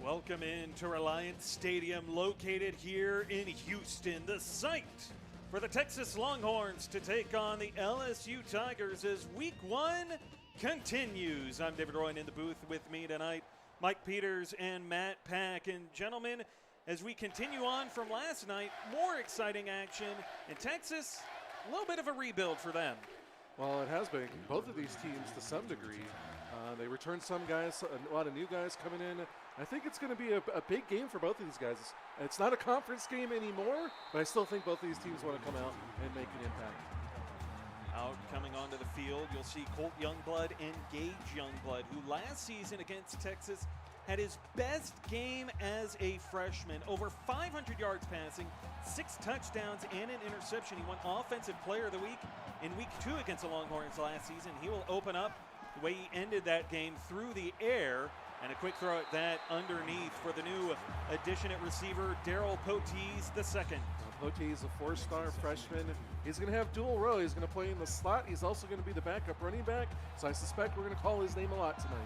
Welcome into Reliance Stadium, located here in Houston, the site for the Texas Longhorns to take on the LSU Tigers as Week 1 continues. I'm David Roy, and in the booth with me tonight, Mike Peters and Matt Pack. And gentlemen, as we continue on from last night, more exciting action in Texas, a little bit of a rebuild for them. Well, it has been. Both of these teams, to some degree, they returned some guys, a lot of new guys coming in. I think it's going to be a big game for both of these guys. It's not a conference game anymore, but I still think both of these teams want to come out and make an impact. Out coming onto the field, you'll see Colt Youngblood and Gage Youngblood, who last season against Texas had his best game as a freshman. Over 500 yards passing, 6 touchdowns, and an interception. He won Offensive Player of the Week in Week 2 against the Longhorns last season. He will open up the way he ended that game through the air, and a quick throw at that underneath for the new addition at receiver, Darryl Potees II. Potees, a 4-star freshman. He's going to have dual role. He's going to play in the slot. He's also going to be the backup running back, so I suspect we're going to call his name a lot tonight.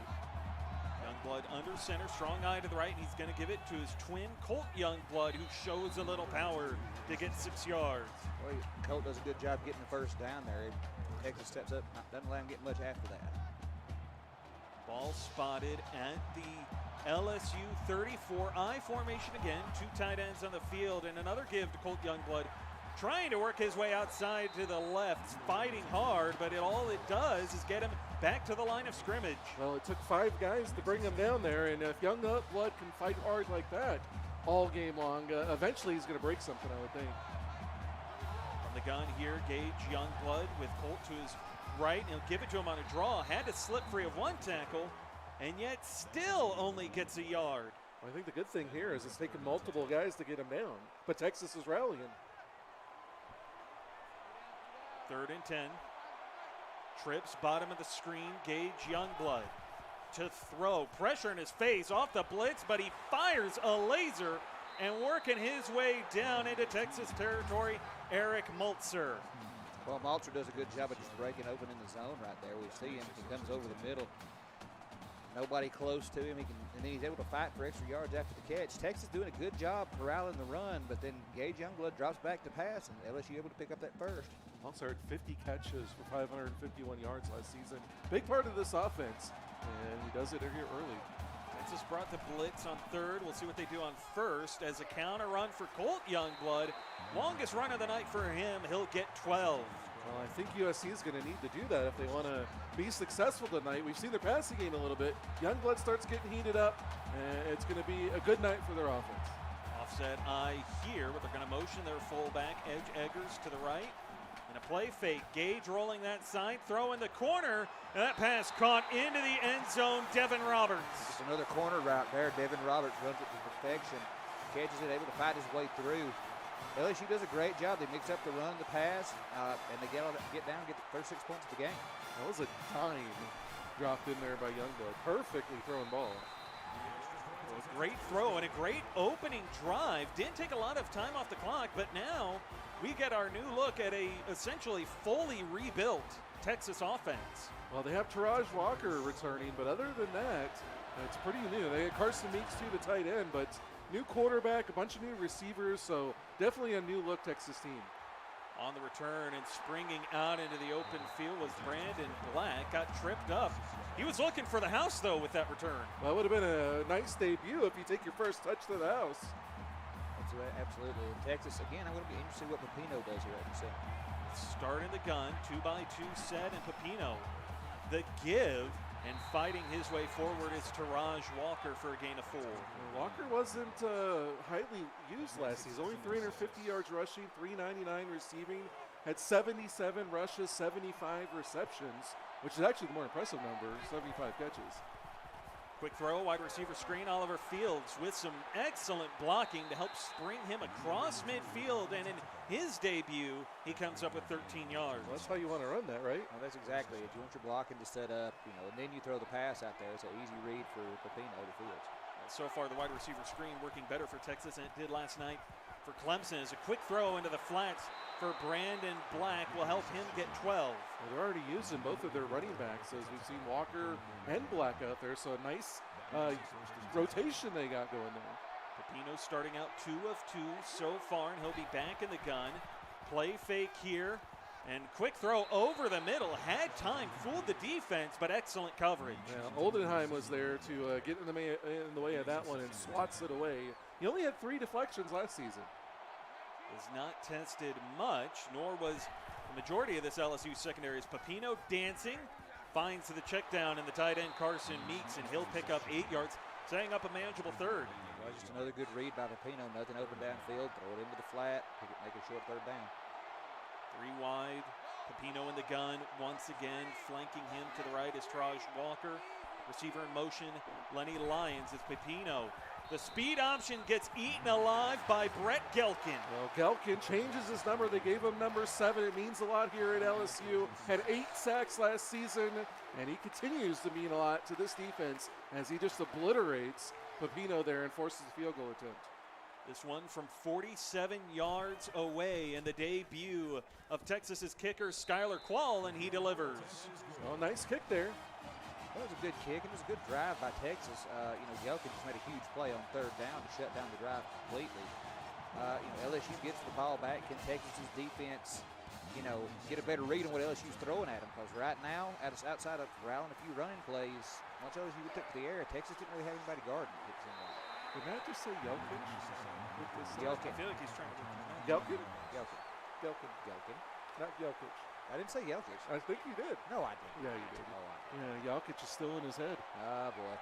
Youngblood under center, strong eye to the right, and he's going to give it to his twin, Colt Youngblood, who shows a little power to get 6 yards. Well, Colt does a good job getting the first down there. Texas steps up, doesn't let him get much after that. Ball spotted at the LSU 34. I formation again, 2 tight ends on the field, and another give to Colt Youngblood, trying to work his way outside to the left, fighting hard, but all it does is get him back to the line of scrimmage. Well, it took 5 guys to bring him down there, and if Youngblood can fight hard like that all game long, eventually he's going to break something, I would think. From the gun here, Gage Youngblood with Colt to his right, and he'll give it to him on a draw. Had to slip free of 1 tackle, and yet still only gets a yard. Well, I think the good thing here is it's taken multiple guys to get him down, but Texas is rallying. 3rd and 10. Trips, bottom of the screen, Gage Youngblood to throw. Pressure in his face, off the blitz, but he fires a laser and working his way down into Texas territory, Eric Maltzer. Well, Maltzer does a good job of just breaking open in the zone right there. We see him. He comes over the middle. Nobody close to him. And then he's able to fight for extra yards after the catch. Texas doing a good job corralling the run, but then Gage Youngblood drops back to pass, and LSU able to pick up that first. Maltzer had 50 catches for 551 yards last season. Big part of this offense, and he does it here early. Texas brought the blitz on 3rd. We'll see what they do on 1st as a counter run for Colt Youngblood. Longest run of the night for him. He'll get 12. Well, I think USC is going to need to do that if they want to be successful tonight. We've seen their passing game a little bit. Youngblood starts getting heated up, and it's going to be a good night for their offense. Offset eye here, but they're going to motion their fullback, Edge Eggers, to the right. And a play fake. Gage rolling that side, throw in the corner, and that pass caught into the end zone. Devin Roberts. Just another corner route there. Devin Roberts runs it to perfection. Catches it, able to fight his way through. LSU does a great job. They mix up the run, the pass, and they get down, get the first 6 points of the game. That was a dime dropped in there by Youngblood. Perfectly thrown ball. It was a great throw and a great opening drive. Didn't take a lot of time off the clock, but now we get our new look at a essentially fully rebuilt Texas offense. Well, they have Taraj Walker returning, but other than that, it's pretty new. They had Carson Meeks too, the tight end, but new quarterback, a bunch of new receivers, so definitely a new look Texas team. On the return and springing out into the open field was Brandon Black. Got tripped up. He was looking for the house, though, with that return. Well, it would have been a nice debut if you take your first touch to the house. Absolutely. In Texas, again, I'm going to be interested in what Pepino does here at the set. Starting the gun, 2-by-2 set, and Pepino the give, and fighting his way forward is Taraj Walker for a gain of 4. Walker wasn't highly used last season. Only 350 yards rushing, 399 receiving, had 77 rushes, 75 receptions, which is actually the more impressive number, 75 catches. Quick throw, wide receiver screen. Oliver Fields with some excellent blocking to help spring him across midfield, and in his debut, he comes up with 13 yards. Well, that's how you want to run that, right? Well, that's exactly it. You want your blocking to set up, and then you throw the pass out there. It's an easy read for Pepino to Fields. So far, the wide receiver screen working better for Texas than it did last night for Clemson. As a quick throw into the flats for Brandon Black will help him get 12. Well, they're already using both of their running backs, as we've seen Walker and Black out there. So a nice rotation they got going there. Pepino starting out 2 of 2 so far, and he'll be back in the gun. Play fake here, and quick throw over the middle. Had time, fooled the defense, but excellent coverage. Yeah, Oldenheim was there to get in the way of that one and swats it away. He only had 3 deflections last season. Was not tested much, nor was the majority of this LSU secondary. Is Pepino dancing, finds the check down, and the tight end Carson Meeks, and he'll pick up 8 yards, setting up a manageable third. Well, just another good read by Pepino. Nothing open downfield. Throw it into the flat. Make a short third down. 3 wide. Pepino in the gun once again. Flanking him to the right is Traj Walker. Receiver in motion, Lenny Lyons. It's Pepino. The speed option gets eaten alive by Brett Gelkin. Well, Gelkin changes his number. They gave him number 7. It means a lot here at LSU. Had 8 sacks last season, and he continues to mean a lot to this defense as he just obliterates Pepino there and forces a field goal attempt. This one from 47 yards away, and the debut of Texas's kicker, Skylar Quall, and he delivers. Well, nice kick there. That was a good kick, and it was a good drive by Texas. Gelkin just made a huge play on third down to shut down the drive completely. LSU gets the ball back. Can Texas's defense, get a better read on what LSU's throwing at them? Because right now, outside of rallying a few running plays, once LSU took to the air, Texas didn't really have anybody guarding. Did Matt just say Gelkin? Gelkin. I feel like he's trying to. Gelkin? Gelkin. Not Gelkic. I didn't say Gelkin. I think you did. No, I didn't. Yeah, you did. Oh, I did. Yeah, Gelkic is still in his head. Ah, boy.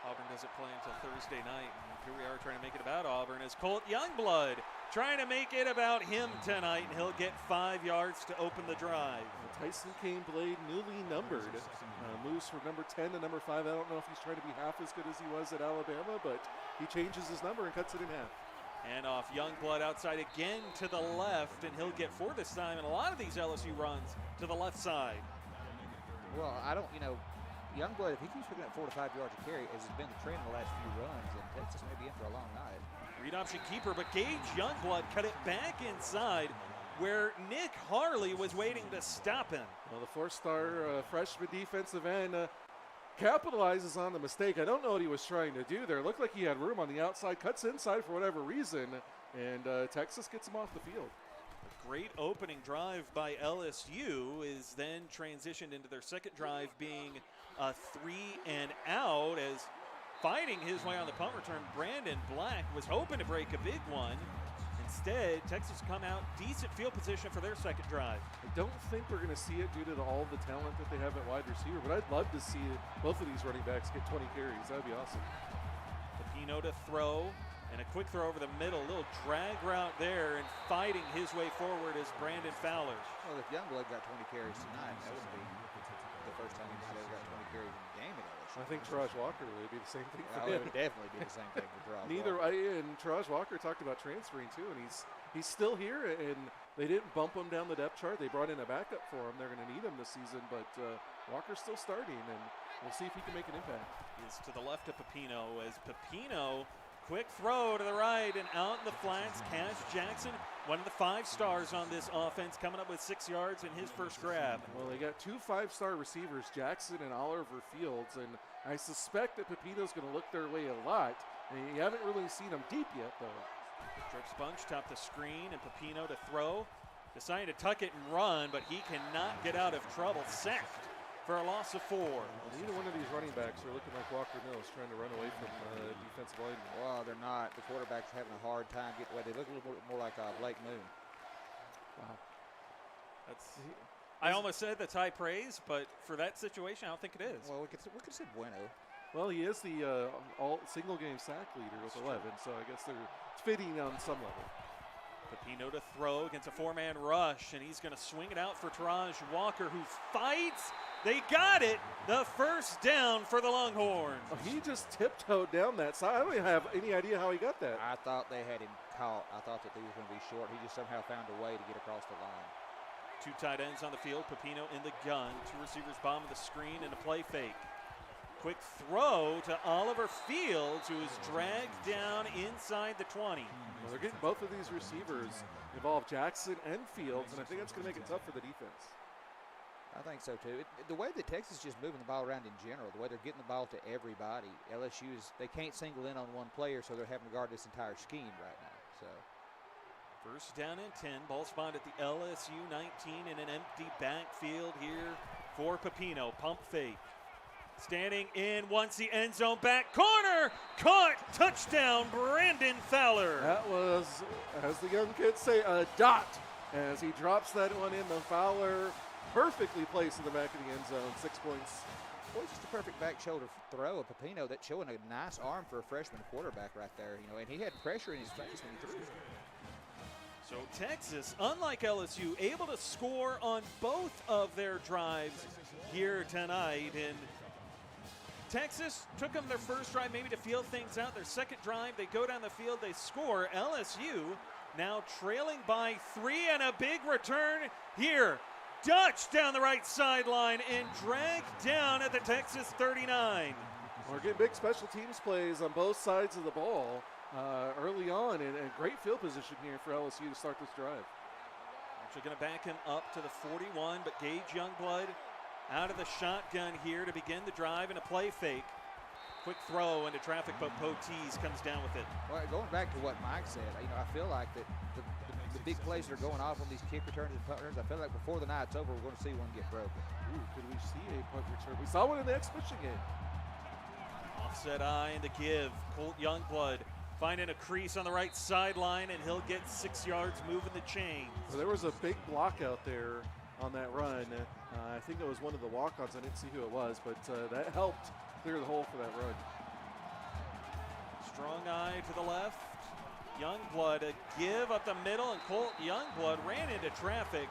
Auburn doesn't play until Thursday night, and here we are trying to make it about Auburn as Colt Youngblood trying to make it about him tonight, and he'll get 5 yards to open the drive. Tyson Kane Blade, newly numbered, moves from number 10 to number 5. I don't know if he's trying to be half as good as he was at Alabama, but he changes his number and cuts it in half. And off Youngblood outside again to the left, and he'll get 4 this time, and a lot of these LSU runs to the left side. Well, I don't, Youngblood, if he keeps picking up 4 to 5 yards a carry, as has been the trend the last few runs, then Texas may be in for a long night. Read option keeper, but Gage Youngblood cut it back inside where Nick Harley was waiting to stop him. Well, the 4-star freshman defensive end capitalizes on the mistake. I don't know what he was trying to do there. It looked like he had room on the outside, cuts inside for whatever reason, and Texas gets him off the field. A great opening drive by LSU is then transitioned into their second drive being a 3 and out, as fighting his way on the punt return, Brandon Black was hoping to break a big one. Instead, Texas come out decent field position for their second drive. I don't think we're going to see it due to all the talent that they have at wide receiver, but I'd love to see both of these running backs get 20 carries. That would be awesome. Pepino to throw, and a quick throw over the middle. A little drag route there, and fighting his way forward is Brandon Fowler. Well, if Youngblood got 20 carries tonight, that would be the first time he's ever got 20 carries in the game at LSU. I think Traj Walker would be the same thing for It him. would definitely be the same thing for Traj And Traj Walker talked about transferring too, and he's still here, and they didn't bump him down the depth chart. They brought in a backup for him. They're going to need him this season, but Walker's still starting, and we'll see if he can make an impact. Is to the left of Pepino, as Pepino, quick throw to the right and out in the flats. Cash Jackson, one of the 5-stars on this offense, coming up with 6 yards in his first grab. Well, they got 2 5-star receivers, Jackson and Oliver Fields, and I suspect that Pepino's going to look their way a lot. And you haven't really seen them deep yet, though. Trips bunch, top the screen, and Pepino to throw. Deciding to tuck it and run, but he cannot get out of trouble. Sacked for a loss of 4. Well, neither one of these running backs are looking like Walker Mills, trying to run away from defensive linemen. Well, they're not. The quarterback's having a hard time getting away. They look a little more like Blake Moon. Wow. I almost said that's high praise, but for that situation, I don't think it is. Well, we could say bueno. Well, he is the all single-game sack leader with 11, so I guess they're fitting on some level. Pepino to throw against a 4-man rush, and he's going to swing it out for Taraj Walker, who fights. They got it. The first down for the Longhorns. Oh, he just tiptoed down that side. I don't even have any idea how he got that. I thought they had him caught. I thought that he was going to be short. He just somehow found a way to get across the line. 2 tight ends on the field. Pepino in the gun. 2 receivers bomb the screen and a play fake. Quick throw to Oliver Fields, who is dragged down inside the 20. Well, they're getting both of these receivers involved, Jackson and Fields, and I think that's going to make it tough for the defense. I think so too. The way that Texas is just moving the ball around in general, the way they're getting the ball to everybody, LSU they can't single in on one player, so they're having to guard this entire scheme right now. So first down and 10, ball spot at the LSU 19 in an empty backfield here for Pepino. Pump fake. Standing in, wants the end zone, back corner, caught, touchdown, Brandon Fowler. That was, as the young kids say, a dot as he drops that one in. The Fowler perfectly placed in the back of the end zone, 6 points. Boy, just a perfect back shoulder throw of Pepino. That's showing a nice arm for a freshman quarterback right there, and he had pressure in his face when he threw. So Texas, unlike LSU, able to score on both of their drives here tonight. And Texas took them their first drive maybe to feel things out. Their second drive, they go down the field, they score. LSU now trailing by 3, and a big return here. Dutch down the right sideline and dragged down at the Texas 39. We're getting big special teams plays on both sides of the ball early on, and great field position here for LSU to start this drive. Actually going to back him up to the 41, but Gage Youngblood out of the shotgun here to begin the drive and a play fake. Quick throw into traffic, but Potees comes down with it. Well, going back to what Mike said, I feel like that the big plays that are going off on these kick returns and punt returns, I feel like before the night's over, we're going to see one get broken. Ooh, could we see a punt return? We saw one in the exhibition game. Offset eye and the give. Colt Youngblood finding a crease on the right sideline, and he'll get 6 yards moving the chains. Well, there was a big block out there on that run. I think it was one of the walk-ons. I didn't see who it was, but that helped clear the hole for that run. Strong eye to the left. Youngblood a give up the middle, and Colt Youngblood ran into traffic,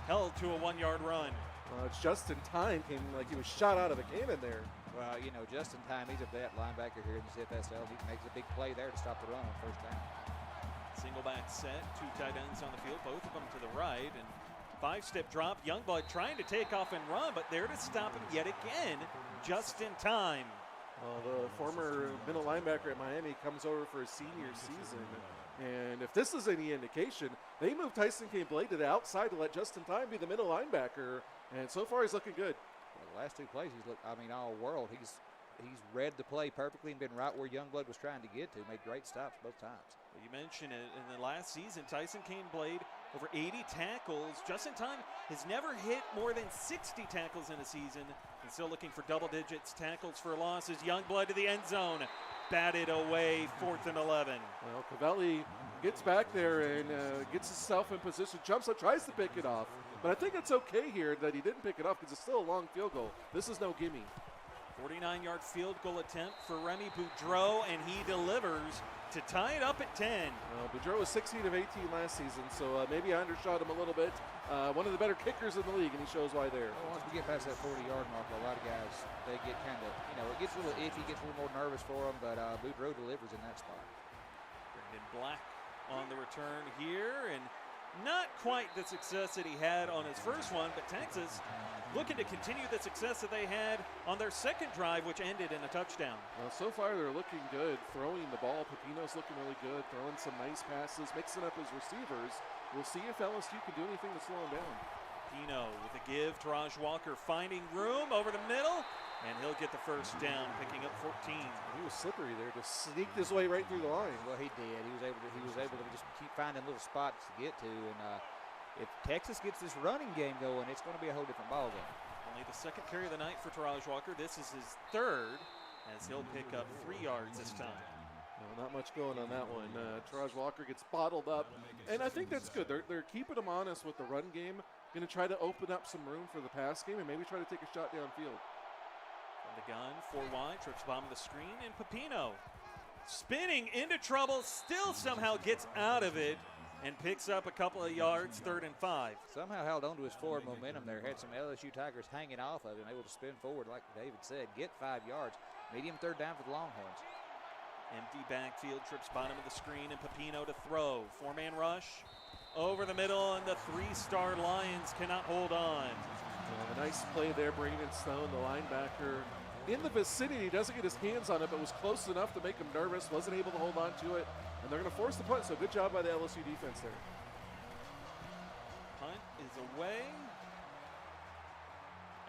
held to a 1-yard run. It's just in time, came like he was shot out of a cannon there. Well, just in time, he's a vet linebacker here in the Cfsl. He makes a big play there to stop the run on first down. Single back set, 2 tight ends on the field, both of them to the right, and 5-step drop. Youngblood trying to take off and run, but there to stop him yet again, just in time. The former middle linebacker at Miami comes over for his senior season, and if this is any indication, they moved Tyson Kane-Blade to the outside to let Justin Time be the middle linebacker, and so far he's looking good. Well, the last 2 plays, he's looked, all world. He's read the play perfectly and been right where Youngblood was trying to get to. Made great stops both times. Well, you mentioned it in the last season, Tyson Kane-Blade over 80 tackles. Justin Time has never hit more than 60 tackles in a season, and still looking for double digits tackles for losses. Youngblood to the end zone, batted away, 4th and 11. Well, Covelli gets back there and gets himself in position, jumps up, tries to pick it off. But I think it's okay here that he didn't pick it off because it's still a long field goal. This is no gimme. 49-yard field goal attempt for Remy Boudreau, and he delivers to tie it up at 10. Boudreau was 16 of 18 last season, so maybe I undershot him a little bit. One of the better kickers in the league, and he shows why there. Well, once we get past that 40-yard mark, a lot of guys, they get kind of, it gets a little iffy, gets a little more nervous for them, but Boudreau delivers in that spot. Brandon Black on the return here, and not quite the success that he had on his first one, but Texas looking to continue the success that they had on their second drive, which ended in a touchdown. Well, so far they're looking good, throwing the ball. Pepino's looking really good, throwing some nice passes, mixing up his receivers. We'll see if LSU can do anything to slow him down. Pepino with a give to Raj Walker, finding room over the middle, and he'll get the first down, picking up 14. He was slippery there, just sneaked his way right through the line. Well, he did. He was able to just keep finding little spots to get to, and if Texas gets this running game going, it's going to be a whole different ball game. Only the second carry of the night for Taraj Walker. This is his third, as he'll pick up 3 yards this time. No, not much going on that one. Taraj Walker gets bottled up, and I think that's good. They're keeping him honest with the run game. Going to try to open up some room for the pass game and maybe try to take a shot downfield. From the gun, 4 wide, trips bottom of the screen, and Pepino spinning into trouble, still somehow gets out of it and picks up a couple of yards, 3rd and 5. Somehow held on to his forward momentum there. Had some LSU Tigers hanging off of him, able to spin forward, like David said, get 5 yards. Medium 3rd down for the Longhorns. Empty backfield, trips bottom of the screen, and Pepino to throw. 4-man rush over the middle, and the 3-star Lions cannot hold on. Well, a nice play there, Brandon Stone, the linebacker. In the vicinity, doesn't get his hands on it, but was close enough to make him nervous, wasn't able to hold on to it, and they're going to force the punt, so good job by the LSU defense there. Punt is away.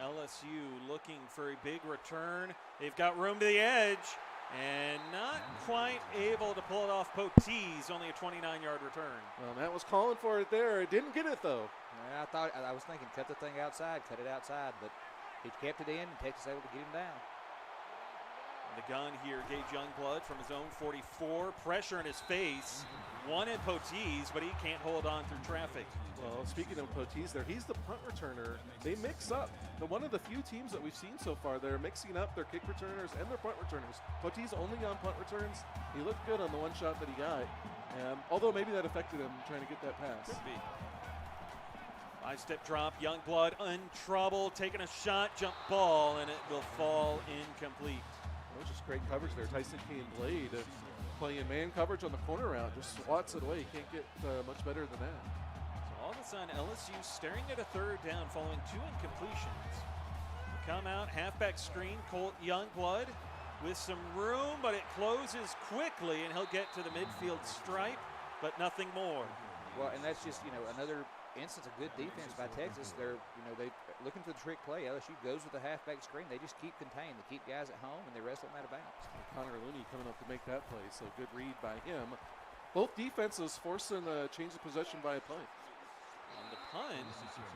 LSU looking for a big return. They've got room to the edge and not quite able to pull it off. Potees, only a 29-yard return. Well, Matt was calling for it there. It didn't get it, though. Yeah, I was thinking cut the thing outside, cut it outside, but he kept it in, and Texas able to get him down. The gun here, Gage Youngblood from his own 44. Pressure in his face. One at Potees, but he can't hold on through traffic. Well, speaking of Potees there, he's the punt returner. They mix up. One of the few teams that we've seen so far, they're mixing up their kick returners and their punt returners. Potees only on punt returns. He looked good on the one shot that he got. Although maybe that affected him trying to get that pass. Could be. 5-step drop, Youngblood in trouble, taking a shot, jump ball, and it will fall incomplete. That was just great coverage there. Tyson Kane Blade playing man coverage on the corner route, just swats it away. You can't get much better than that. So all of a sudden, LSU staring at a third down following 2 incompletions. Come out, halfback screen, Colt Youngblood with some room, but it closes quickly, and he'll get to the midfield stripe, but nothing more. Well, and that's just, another instance of good defense by Texas. They're looking for the trick play. LSU goes with the halfback screen. They just keep contained. They keep guys at home, and they wrestle them out of bounds. Connor Looney coming up to make that play, so good read by him. Both defenses forcing a change of possession by a punt. And the punt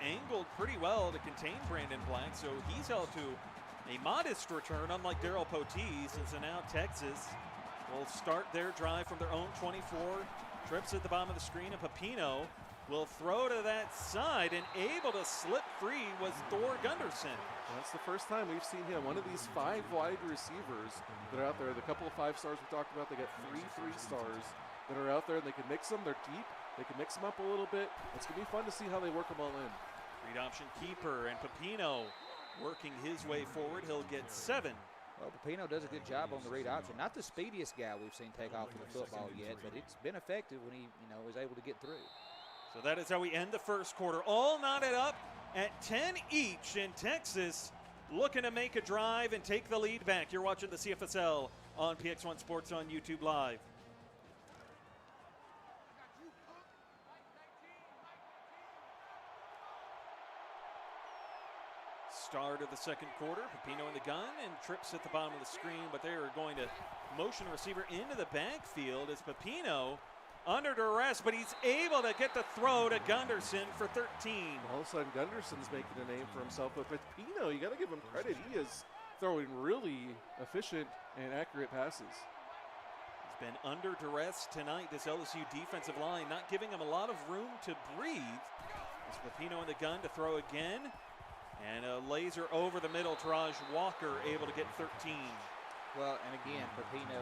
angled pretty well to contain Brandon Black, so he's held to a modest return, unlike Darrell Potees. And so now Texas will start their drive from their own 24. Trips at the bottom of the screen, and Pepino will throw to that side, and able to slip free was Thor Gunderson. Well, that's the first time we've seen him. One of these 5 wide receivers that are out there, the couple of 5 stars we talked about, they got 3 stars that are out there, and they can mix them. They're deep. They can mix them up a little bit. It's going to be fun to see how they work them all in. Read option keeper, and Pepino working his way forward. He'll get 7. Well, Pepino does a good job on the read option. Not the speediest guy we've seen take off with the football yet, but it's been effective when he, was able to get through. So that is how we end the first quarter. All knotted up at 10 each, and Texas looking to make a drive and take the lead back. You're watching the CFSL on PX1 Sports on YouTube Live. Start of the second quarter. Pepino in the gun and trips at the bottom of the screen, but they are going to motion the receiver into the backfield as Pepino under duress, but he's able to get the throw to Gunderson for 13. All of a sudden, Gunderson's making a name for himself, but Pepino, you got to give him credit. He is throwing really efficient and accurate passes. He's been under duress tonight, this LSU defensive line, not giving him a lot of room to breathe. As Pepino in the gun to throw again. And a laser over the middle, Taraj Walker able to get 13. Well, and again, Pepino,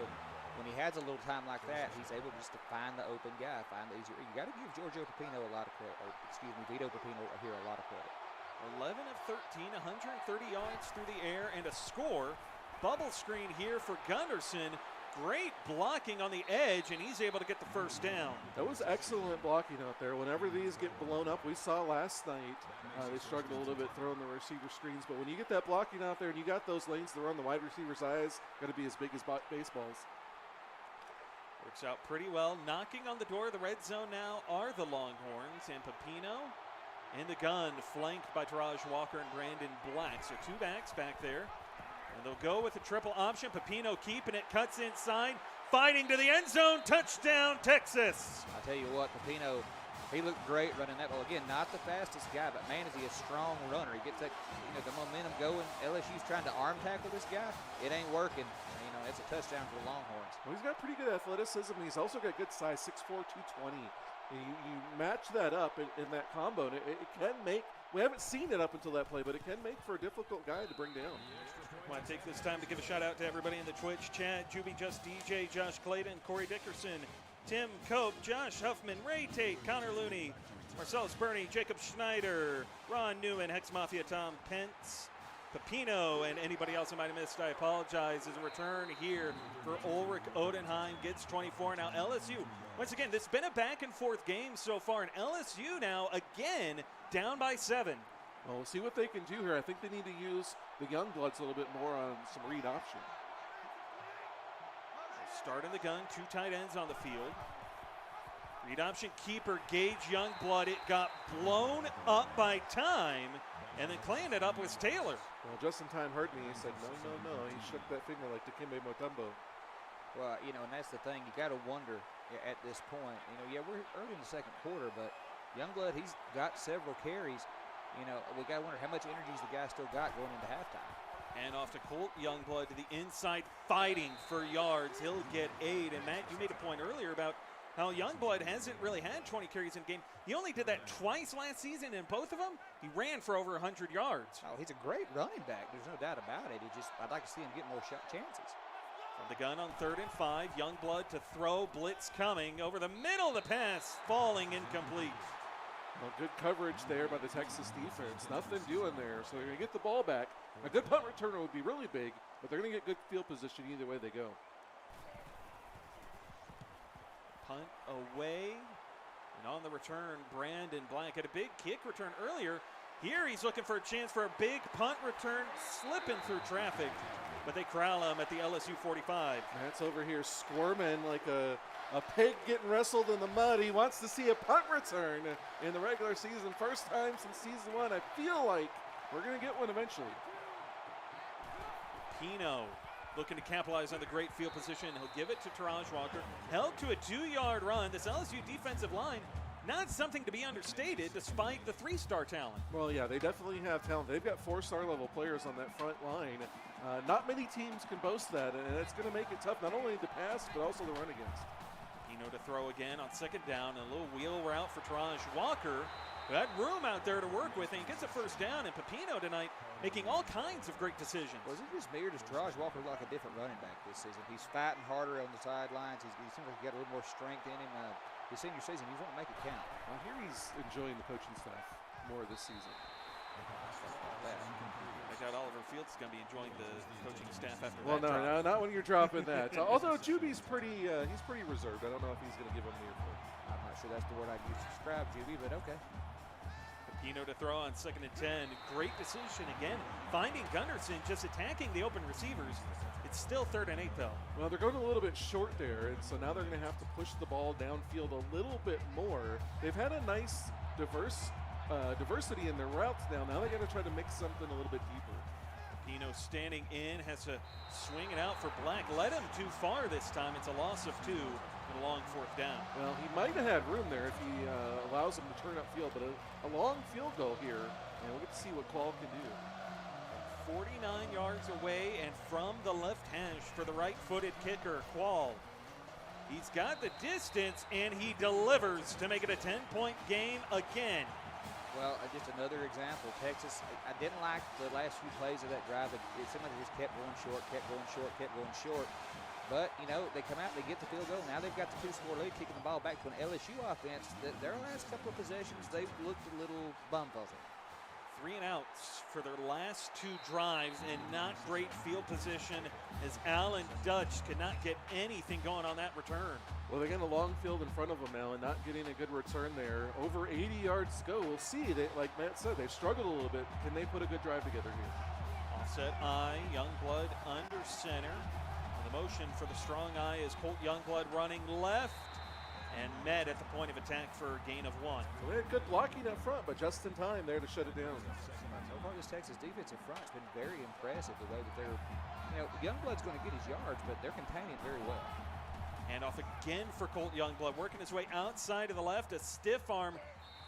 when he has a little time like that, he's able just to find the open guy, find the easier. You got to give Giorgio Pepino a lot of credit, Vito Pepino here a lot of credit. 11 of 13, 130 yards through the air, and a score. Bubble screen here for Gunderson. Great blocking on the edge, and he's able to get the first down. That was excellent blocking out there. Whenever these get blown up, we saw last night, they struggled a little bit throwing the receiver screens. But when you get that blocking out there and you got those lanes to run, the wide receiver's eyes got to be as big as baseballs. Works out pretty well. Knocking on the door of the red zone now are the Longhorns, and Pepino in the gun, flanked by Taraj Walker and Brandon Black. So 2 backs back there. And they'll go with a triple option. Pepino keeping it, cuts inside, fighting to the end zone. Touchdown, Texas. I tell you what, Pepino, he looked great running that ball. Again, not the fastest guy, but man, is he a strong runner. He gets that, the momentum going. LSU's trying to arm tackle this guy. It ain't working. It's a touchdown for the Longhorns. Well, he's got pretty good athleticism. He's also got good size, 6'4", 220. You match that up in that combo, and it can make. We haven't seen it up until that play, but it can make for a difficult guy to bring down. I want to take this time to give a shout out to everybody in the Twitch chat. Juby Just DJ, Josh Clayton, Corey Dickerson, Tim Cope, Josh Huffman, Ray Tate, Connor Looney, Marcellus Burney, Jacob Schneider, Ron Newman, Hex Mafia, Tom Pence, Pepino, and anybody else I might have missed, I apologize. As a return here for Ulrich Odenheim, gets 24. Now LSU, once again, this has been a back and forth game so far, and LSU now again down by 7. Well, we'll see what they can do here. I think they need to use the Youngbloods a little bit more on some read option. Start in the gun, 2 tight ends on the field. Read option keeper, Gage Youngblood. It got blown up by time, And then cleaning it up was Taylor. Well, just in time heard me. He said, no, no, no. He shook that finger like Dikembe Mutombo. Well, you know, and that's the thing. You got to wonder at this point. You know, yeah, we're early in the second quarter, but Youngblood, he's got several carries. You know, we got to wonder how much energy's the guy still got going into halftime. And off to Colt Youngblood to the inside, fighting for yards. He'll get 8. And Matt, you made a point earlier about how Youngblood hasn't really had 20 carries in a game. He only did that twice last season, and both of them, he ran for over 100 yards. Oh, he's a great running back. There's no doubt about it. I'd like to see him get more shot chances. From the gun on 3rd and 5, Youngblood to throw, blitz coming over the middle of the pass, falling incomplete. Well, good coverage there by the Texas defense. Nothing doing there, so they're going to get the ball back. A good punt returner would be really big, but they're going to get good field position either way they go. Punt away, and on the return, Brandon Black had a big kick return earlier. Here he's looking for a chance for a big punt return, slipping through traffic, but they corral him at the LSU 45. Matt's over here squirming like a pig getting wrestled in the mud. He wants to see a punt return in the regular season. First time since season 1. I feel like we're going to get one eventually. Pino looking to capitalize on the great field position. He'll give it to Taraj Walker. Held to a 2-yard run. This LSU defensive line, not something to be understated despite the 3-star talent. Well, yeah, they definitely have talent. They've got 4-star level players on that front line. Not many teams can boast that, and it's going to make it tough, not only to pass, but also to run against. Pino to throw again on 2nd down. A little wheel route for Taraj Walker. Who had room out there to work with, and he gets a 1st down. And Pepino tonight making all kinds of great decisions. Was it just me, or does Taraj Walker look like a different running back this season? He's fighting harder on the sidelines. He seems like he's got a little more strength in him. His senior season, he's going to make it count. I hear he's enjoying the coaching staff more this season. I got Oliver Fields is going to be enjoying the coaching staff after well, that. Well, no, not when you're dropping that. Although Juby's he's pretty reserved. I don't know if he's going to give him the earful. I'm not sure that's the word I'd use to describe Juby, but okay. Pino to throw on 2nd and 10. Great decision again. Finding Gunderson, just attacking the open receivers. It's still 3rd and 8 though. Well, they're going a little bit short there, and so now they're going to have to push the ball downfield a little bit more. They've had a nice diversity in their routes now. Now they got to try to mix something a little bit deeper. Pino standing in, has to swing it out for Black. Led him too far this time. It's a loss of 2 and a long 4th down. Well, he might have had room there if he allows him to turn upfield, but a long field goal here, and we'll get to see what Qual can do. 49 yards away and from the left hash for the right-footed kicker, Qual. He's got the distance, and he delivers to make it a 10-point game again. Well, just another example. Texas, I didn't like the last few plays of that drive. It seemed like they just kept going short, kept going short, kept going short. But, you know, they come out, they get the field goal. Now they've got the 2-score lead, kicking the ball back to an LSU offense. Their last couple of possessions, they've looked a little bum puzzled. 3 and outs for their last 2 drives, and not great field position as Allen Dutch could not get anything going on that return. Well, they're getting a long field in front of them now and not getting a good return there. Over 80 yards to go. We'll see. Like Matt said, they've struggled a little bit. Can they put a good drive together here? Offset I, Youngblood under center. And the motion for the strong I is Colt Youngblood running left and met at the point of attack for a gain of 1. So they had good blocking up front, but just in time there to shut it down. So far, this Texas defensive front has been very impressive the way that they're, you know, Youngblood's going to get his yards, but they're containing it very well. And off again for Colt Youngblood, working his way outside to the left, a stiff arm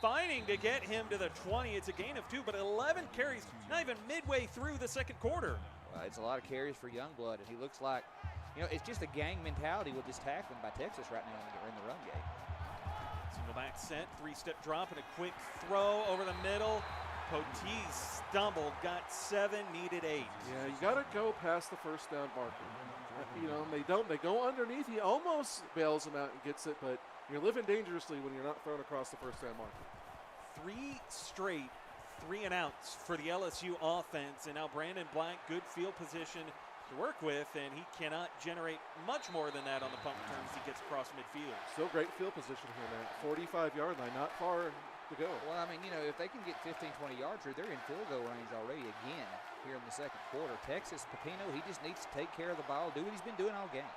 fighting to get him to the 20. It's a gain of 2, but 11 carries, not even midway through the second quarter. Well, it's a lot of carries for Youngblood, and he looks like, you know, it's just a gang mentality with this tackling by Texas right now in the run game. Single back set, 3-step drop, and a quick throw over the middle. Poteet stumbled, got 7, needed 8. Yeah, you got to go past the first down marker. You know, they don't. They go underneath. He almost bails him out and gets it, but you're living dangerously when you're not thrown across the first down marker. 3 straight 3 and outs for the LSU offense, and now Brandon Black, good field position to work with, and he cannot generate much more than that on the punt return as he gets across midfield. Still great field position here, man. 45-yard line, not far to go. Well, I mean, you know, if they can get 15, 20 yards, they're in field goal range already again here in the second quarter. Texas, Pepino, he just needs to take care of the ball, do what he's been doing all game.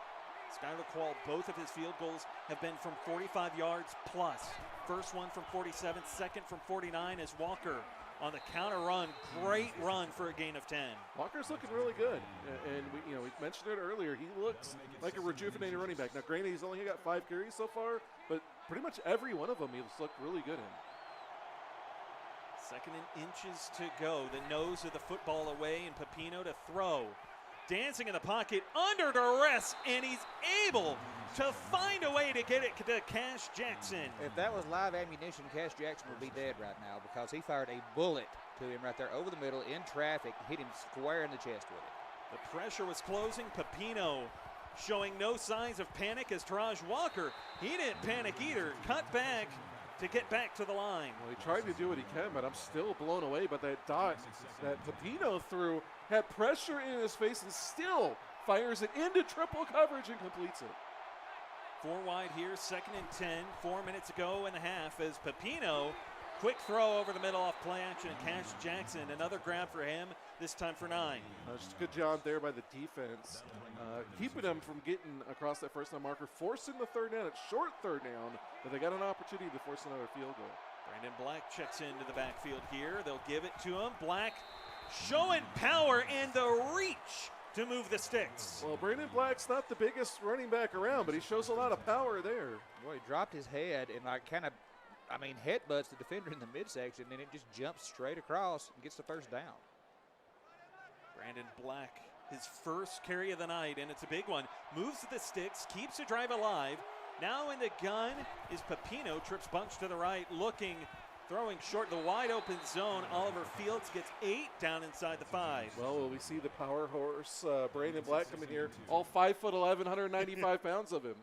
Skylar Qual, both of his field goals have been from 45 yards plus. First one from 47, second from 49 as Walker on the counter run. Great run for a gain of 10. Walker's looking really good, and we mentioned it earlier. He looks like a rejuvenated running back. Now, granted, he's only got 5 carries so far, but pretty much every one of them he's looked really good in. 2nd and inches to go. The nose of the football away, and Pepino to throw. Dancing in the pocket, under duress, and he's able to find a way to get it to Cash Jackson. If that was live ammunition, Cash Jackson would be dead right now because he fired a bullet to him right there over the middle in traffic, hit him square in the chest with it. The pressure was closing. Pepino showing no signs of panic as Taraj Walker, he didn't panic either, cut back to get back to the line. Well, he tried to do what he can, but I'm still blown away by that dot that Pepino threw. Had pressure in his face and still fires it into triple coverage and completes it. 4 wide here, 2nd and 10, 4 minutes to go in the half as Pepino, quick throw over the middle off play action, and Cash Jackson, another grab for him, this time for 9. Just a good job there by the defense, keeping them from getting across that first down marker, forcing the 3rd down. It's short 3rd down, but they got an opportunity to force another field goal. Brandon Black checks into the backfield here. They'll give it to him. Black showing power and the reach to move the sticks. Well, Brandon Black's not the biggest running back around, but he shows a lot of power there. Boy, he dropped his head and headbutts the defender in the midsection, and it just jumps straight across and gets the 1st down. Brandon Black, his first carry of the night, and it's a big one. Moves the sticks, keeps the drive alive. Now in the gun is Pepino, trips bunch to the right, looking, throwing short, the wide open zone. Oliver Fields gets 8 down inside the 5. Well, we see the power horse, Brandon Black, coming here, all 5'11", 195 pounds of him.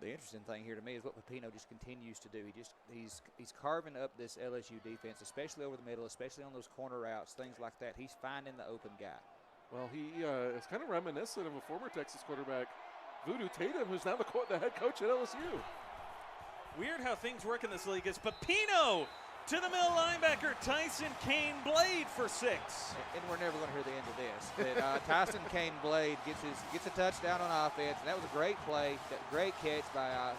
The interesting thing here to me is what Pepino just continues to do. He's carving up this LSU defense, especially over the middle, especially on those corner routes, things like that. He's finding the open guy. Well, he is kind of reminiscent of a former Texas quarterback, Voodoo Tatum, who's now the head coach at LSU. Weird how things work in this league as Pepino to the middle linebacker, Tyson Kane Blade for 6. And we're never going to hear the end of this. But Tyson Kane Blade gets a touchdown on offense. And that was a great play, great catch by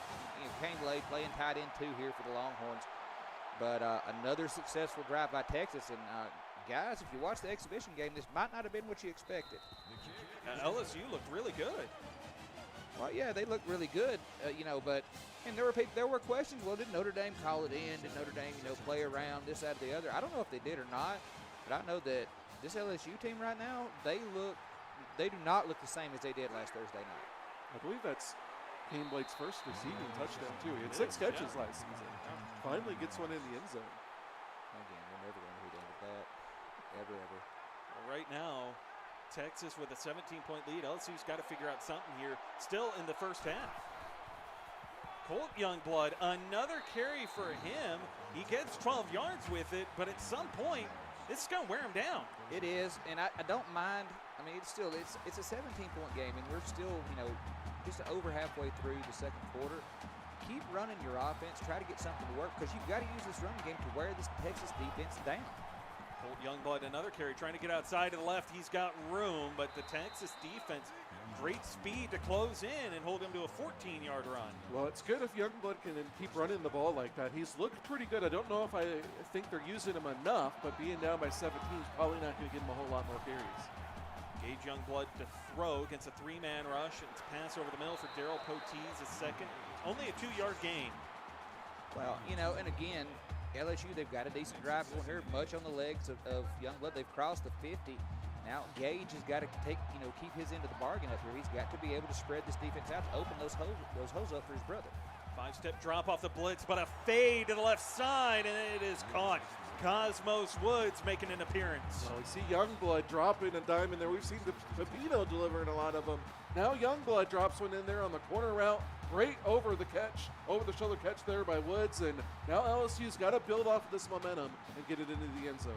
Kane Blade playing tight end 2 here for the Longhorns. But another successful drive by Texas. And guys, if you watch the exhibition game, this might not have been what you expected. LSU looked really good. Well, yeah, they looked really good, but and there were questions. Well, did Notre Dame call it in? Did Notre Dame, play around this, that, or the other? I don't know if they did or not, but I know that this LSU team right now, they do not look the same as they did last Thursday night. I believe that's Kane Blake's first receiving touchdown too. He had 6 catches last season. Finally gets one in the end zone. Again, we're never going to hear the end of that, ever. Well, right now, Texas with a 17-point lead. LSU's got to figure out something here. Still in the first half. Colt Youngblood, another carry for him. He gets 12 yards with it, but at some point, this is going to wear him down. It is, and I don't mind. I mean, it's a 17-point game, and we're still, just over halfway through the 2nd quarter. Keep running your offense. Try to get something to work because you've got to use this running game to wear this Texas defense down. Colt Youngblood, another carry, trying to get outside to the left. He's got room, but the Texas defense, great speed to close in and hold him to a 14-yard run. Well, it's good if Youngblood can keep running the ball like that. He's looked pretty good. I don't know if I think they're using him enough, but being down by 17 is probably not going to give him a whole lot more carries. Gage Youngblood to throw against a 3-man rush. It's pass over the middle for Darryl Potees, his second. Only a 2-yard gain. Well, and again, LSU, they've got a decent drive going here, much on the legs of Youngblood. They've crossed the 50. Now Gage has got to keep his end of the bargain up here. He's got to be able to spread this defense out to open those holes up for his brother. 5-step drop off the blitz, but a fade to the left side, and it is caught. Cosmos Woods making an appearance. Well, we see Youngblood dropping a dime in there. We've seen Pepino delivering a lot of them. Now Youngblood drops one in there on the corner route. Great over the shoulder catch there by Woods, and now LSU's got to build off of this momentum and get it into the end zone.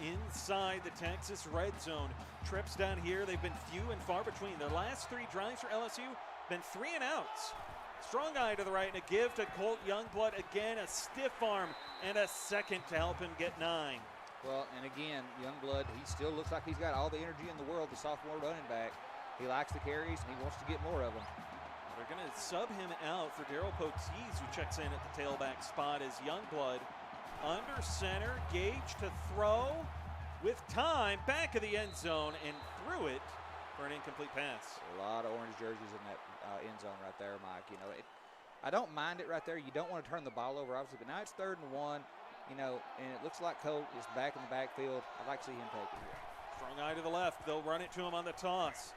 Inside the Texas red zone. Trips down here, they've been few and far between. Their last 3 drives for LSU, been 3 and outs. Strong eye to the right and a give to Colt Youngblood. Again, a stiff arm and a second to help him get 9. Well, and again, Youngblood, he still looks like he's got all the energy in the world, the sophomore running back. He likes the carries, and he wants to get more of them. They're going to sub him out for Darryl Potees, who checks in at the tailback spot as Youngblood under center. Gage to throw with time, back of the end zone, and threw it for an incomplete pass. A lot of orange jerseys in that end zone right there, Mike. You know, I don't mind it right there. You don't want to turn the ball over, obviously, but now it's 3rd and 1, you know, and it looks like Colt is back in the backfield. I'd like to see him take it here. Strong eye to the left. They'll run it to him on the toss.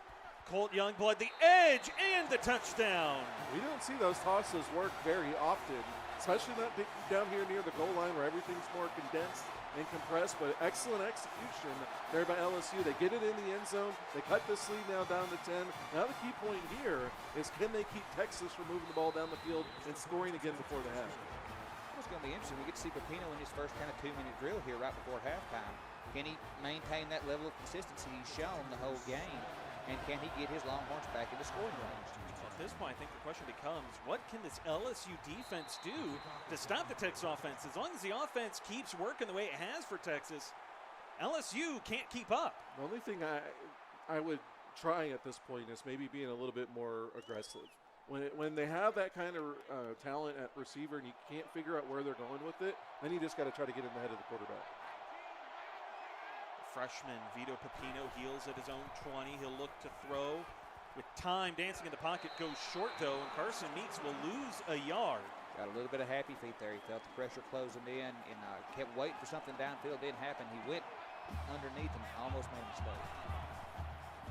Colt Youngblood, the edge, and the touchdown. We don't see those tosses work very often, especially not down here near the goal line where everything's more condensed and compressed, but excellent execution there by LSU. They get it in the end zone. They cut this lead now down to 10. Now the key point here is, can they keep Texas from moving the ball down the field and scoring again before the half? It's going to be interesting. We get to see Pepino in his first kind of 2-minute drill here right before halftime. Can he maintain that level of consistency he's shown the whole game? And can he get his Longhorns back into scoring range? At this point, I think the question becomes, what can this LSU defense do to stop the Texas offense? As long as the offense keeps working the way it has for Texas, LSU can't keep up. The only thing I would try at this point is maybe being a little bit more aggressive. When they have that kind of talent at receiver and you can't figure out where they're going with it, then you just got to try to get in the head of the quarterback. Freshman Vito Pepino heels at his own 20. He'll look to throw. With time, dancing in the pocket, goes short though, and Carson Meeks will lose a yard. Got a little bit of happy feet there. He felt the pressure closing in and kept waiting for something downfield. Didn't happen. He went underneath and almost made a mistake.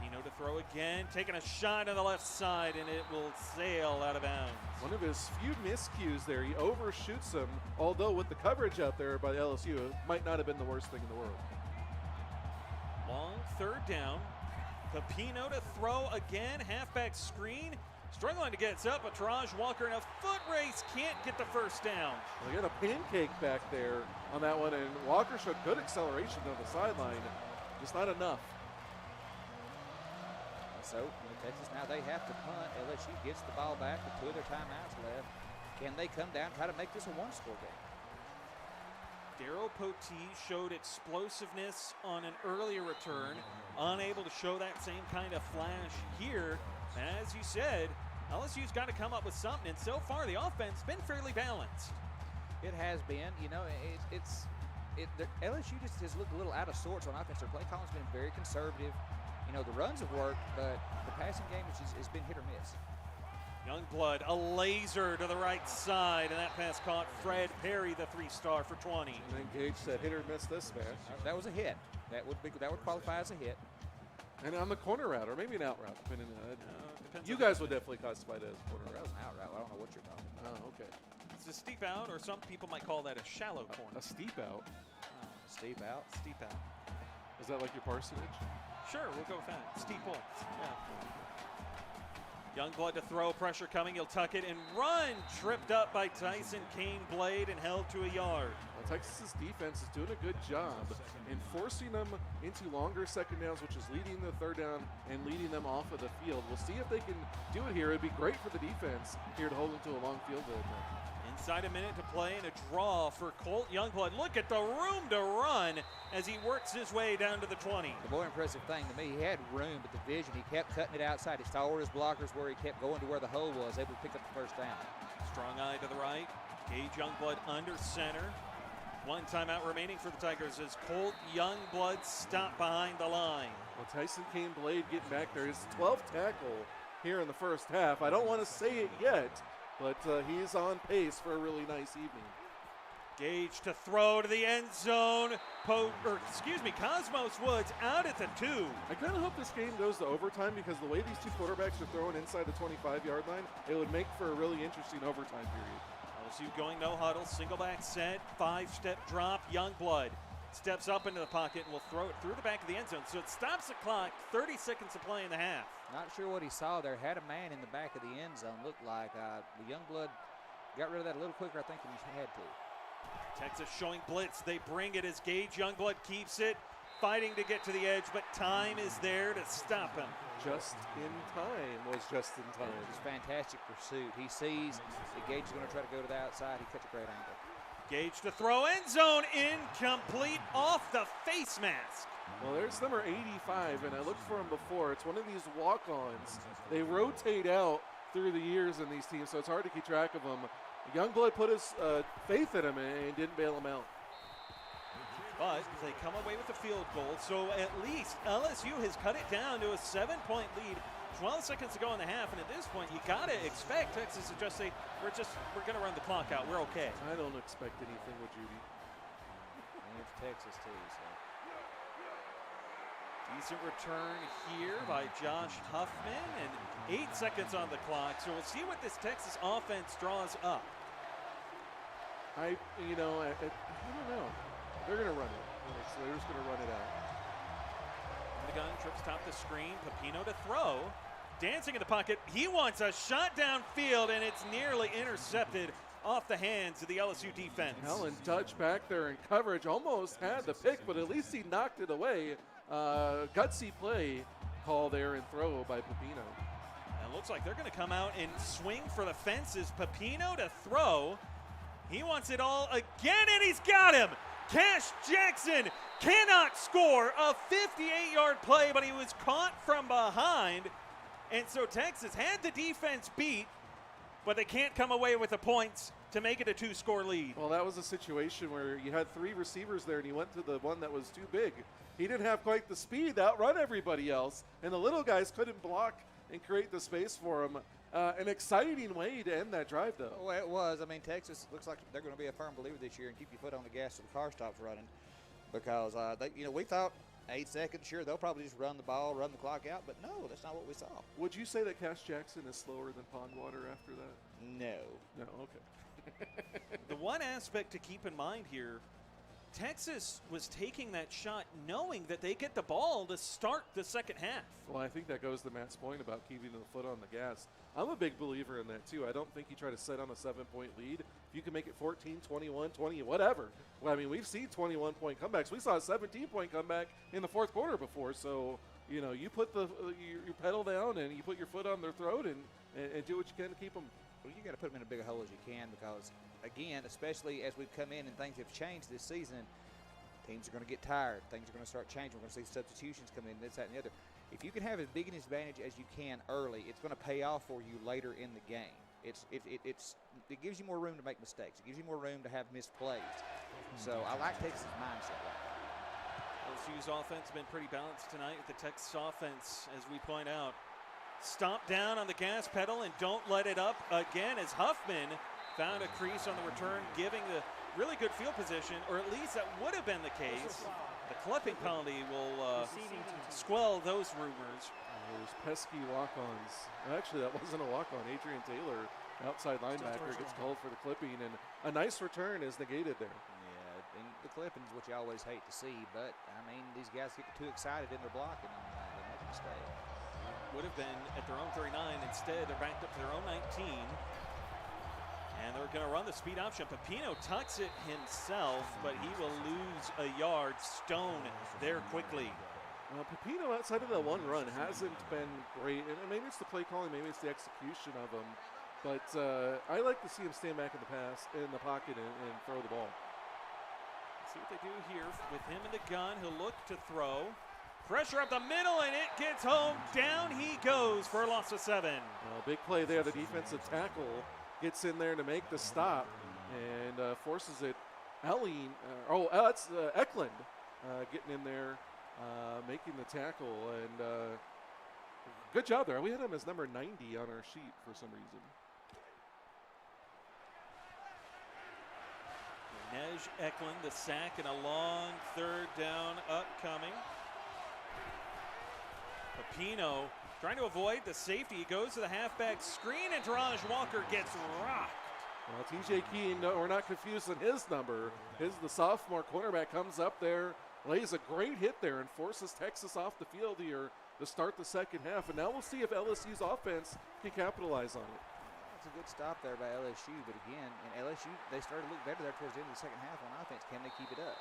Pepino to throw again, taking a shot on the left side, and it will sail out of bounds. One of his few miscues there. He overshoots him, although with the coverage out there by LSU, it might not have been the worst thing in the world. Long 3rd down. Pepino to throw again. Halfback screen. Struggling to get it up, but Taraj Walker in a foot race can't get the first down. They got a pancake back there on that one, and Walker showed good acceleration on the sideline. Just not enough. So, Texas now they have to punt. LSU gets the ball back with 2 of their timeouts left. Can they come down and try to make this a 1-score game? Darryl Poteet showed explosiveness on an earlier return, unable to show that same kind of flash here. As you said, LSU's got to come up with something, and so far the offense has been fairly balanced. It has been. You know, LSU just has looked a little out of sorts on offense. Their play calling's been very conservative. You know, the runs have worked, but the passing game has been hit or miss. Youngblood, a laser to the right side, and that pass caught Fred Perry, the 3-star, for 20. And then Gage said hit or miss this match. That was a hit. That would qualify as a hit. And on the corner route, or maybe an out route, depending on Depends you on guys would definitely classify it as a corner That route. was an out route. I don't know what you're talking about. Oh, okay. It's a steep out, or some people might call that a shallow corner. A steep out. Steep out. Steep out. Is that like your parsonage? Sure, we'll go with that. Steep points. Yeah. Youngblood to throw, pressure coming. He'll tuck it and run. Tripped up by Tyson Kane-Blade and held to a yard. Well, Texas's defense is doing a good job in forcing them into longer second downs, which is leading the 3rd down and leading them off of the field. We'll see if they can do it here. It'd be great for the defense here to hold them to a long field goal. Inside a minute to play and a draw for Colt Youngblood. Look at the room to run as he works his way down to the 20. The more impressive thing to me, he had room, but the vision, he kept cutting it outside. He saw where his blockers were. He kept going to where the hole was, able to pick up the first down. Strong eye to the right. Gage Youngblood under center. 1 timeout remaining for the Tigers as Colt Youngblood stopped behind the line. Well, Tyson Kane-Blade getting back there. His 12th tackle here in the first half. I don't want to say it yet, but he's on pace for a really nice evening. Gage to throw to the end zone. Cosmos Woods out at the 2. I kind of hope this game goes to overtime because the way these two quarterbacks are throwing inside the 25-yard line, it would make for a really interesting overtime period. LSU going no huddle, single back set, 5-step drop. Youngblood steps up into the pocket and will throw it through the back of the end zone. So it stops the clock, 30 seconds to play in the half. Not sure what he saw there. Had a man in the back of the end zone. Looked like the Youngblood got rid of that a little quicker, I think, than he had to. Texas showing blitz. They bring it as Gage Youngblood keeps it, fighting to get to the edge, but time is there to stop him. Just in time was just in time. It was a fantastic pursuit. He sees that Gage is going to try to go to the outside. He cuts a great angle. Gage to throw, end zone, incomplete, off the face mask. Well, there's number 85, and I looked for him before. It's one of these walk-ons. They rotate out through the years in these teams, so it's hard to keep track of them. Youngblood put his faith in him and didn't bail him out. But they come away with a field goal, so at least LSU has cut it down to a 7-point lead. 12 seconds to go in the half, and at this point, you gotta expect Texas to just say, we're gonna run the clock out. We're okay. I don't expect anything with Judy. And it's Texas too. So. Decent return here by Josh Huffman, and 8 seconds on the clock. So we'll see what this Texas offense draws up. I don't know. They're going to run it. So they're just going to run it out. The gun trips top the screen. Pepino to throw. Dancing in the pocket. He wants a shot downfield, and it's nearly intercepted off the hands of the LSU defense. Helen Dutch back there in coverage almost had the pick, but at least he knocked it away. Gutsy play call there and throw by Pepino. And it looks like they're going to come out and swing for the fences. Pepino to throw. He wants it all again, and he's got him. Cash Jackson cannot score a 58-yard play, but he was caught from behind. And so Texas had the defense beat, but they can't come away with the points to make it a 2-score lead. Well, that was a situation where you had 3 receivers there, and he went to the one that was too big. He didn't have quite the speed to outrun everybody else, and the little guys couldn't block and create the space for him. An exciting way to end that drive, though. Well, it was. I mean, Texas looks like they're going to be a firm believer this year and keep your foot on the gas till the car stops running, because we thought 8 seconds. Sure, they'll probably just run the ball, run the clock out, but no, that's not what we saw. Would you say that Cash Jackson is slower than Pondwater after that? No. No. Okay. The one aspect to keep in mind here, Texas was taking that shot knowing that they get the ball to start the second half. Well, I think that goes to Matt's point about keeping the foot on the gas. I'm a big believer in that, too. I don't think you try to set on a 7-point lead. If you can make it 14, 21, 20, whatever. Well, I mean, we've seen 21-point comebacks. We saw a 17-point comeback in the fourth quarter before. So, you put your pedal down and you put your foot on their throat and do what you can to keep them. Well, you got to put them in as big a hole as you can, because, again, especially as we've come in and things have changed this season, teams are going to get tired. Things are going to start changing. We're going to see substitutions come in, this, that, and the other. If you can have as big an advantage as you can early, it's going to pay off for you later in the game. It gives you more room to make mistakes. It gives you more room to have missed plays. So I like Texas' mindset. LSU's offense has been pretty balanced tonight with the Texas offense, as we point out. Stomp down on the gas pedal and don't let it up again, as Huffman found a crease on the return, giving the really good field position, or at least that would have been the case. The clipping penalty will squell those rumors. Those pesky walk-ons. Actually, that wasn't a walk-on. Adrian Taylor, outside linebacker, gets called for the clipping, and a nice return is negated there. Yeah, and the clipping is what you always hate to see, but, I mean, these guys get too excited in their blocking and they make a mistake. Would have been at their own 39. Instead, they're backed up to their own 19. And they're going to run the speed option. Pepino tucks it himself, but he will lose a yard. Stone there quickly. Pepino, outside of that one run, hasn't been great. And maybe it's the play calling, maybe it's the execution of him. But I like to see him stand back in the pocket and throw the ball. Let's see what they do here with him in the gun. He'll look to throw. Pressure up the middle, and it gets home. Down he goes for a loss of 7. Big play there. The defensive tackle gets in there to make the stop and forces it. That's Eklund getting in there, making the tackle. And good job there. We had him as number 90 on our sheet for some reason. Nej Eklund, the sack, and a long third down upcoming. Pepino trying to avoid the safety. He goes to the halfback screen, and Taraj Walker gets rocked. Well, TJ Keene, we're not confused on his number. The sophomore cornerback comes up there, lays a great hit there, and forces Texas off the field here to start the second half. And now we'll see if LSU's offense can capitalize on it. It's a good stop there by LSU, but again, in LSU, they started to look better there towards the end of the second half on offense. Can they keep it up?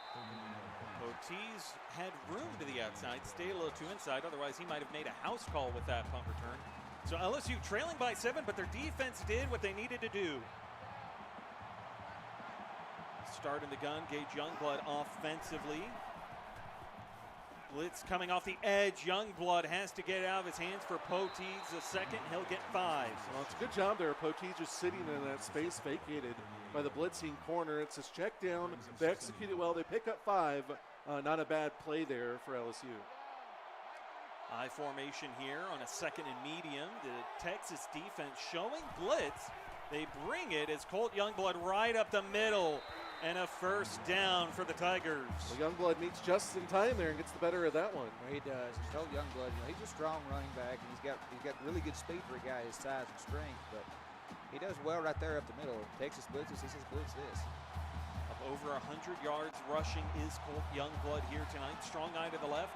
Ortiz had room to the outside, stayed a little too inside. Otherwise, he might have made a house call with that punt return. So LSU trailing by 7, but their defense did what they needed to do. Start in the gun, Gage Youngblood offensively. Blitz coming off the edge. Youngblood has to get it out of his hands for Poteet. The second, he'll get 5. Well, it's a good job there. Poteet just sitting in that space vacated by the blitzing corner. It's his check down. They execute it well. They pick up 5. not a bad play there for LSU. I formation here on a second and medium. The Texas defense showing blitz. They bring it as Colt Youngblood right up the middle, and a first down for the Tigers. Well, Youngblood meets just in time there and gets the better of that one. Well, he does. Colt Youngblood, he's a strong running back, and he's got really good speed for a guy his size and strength, but he does well right there up the middle. Texas blitzes, he says blitz this. Up over 100 yards rushing is Colt Youngblood here tonight. Strong eye to the left.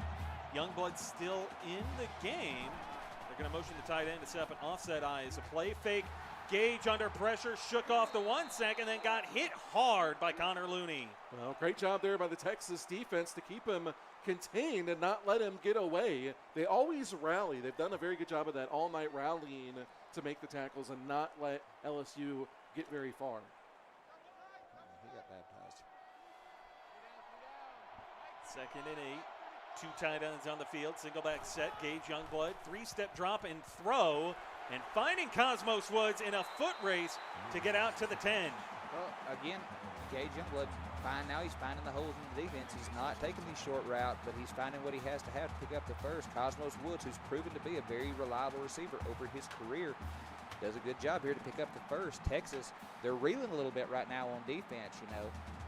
Youngblood still in the game. They're going to motion the tight end to set up an offset eye as a play fake. Gage under pressure, shook off the 1 sec, and then got hit hard by Connor Looney. Well, great job there by the Texas defense to keep him contained and not let him get away. They always rally. They've done a very good job of that all night, rallying to make the tackles and not let LSU get very far. He got baptized. 2nd and 8. 2 tight ends on the field. Single back set. Gage Youngblood. 3-step drop and throw. And finding Cosmos Woods in a foot race to get out to the 10. Well, again, Gage Youngblood, now he's finding the holes in the defense. He's not taking the short route, but he's finding what he has to have to pick up the first. Cosmos Woods, who's proven to be a very reliable receiver over his career, does a good job here to pick up the first. Texas, they're reeling a little bit right now on defense,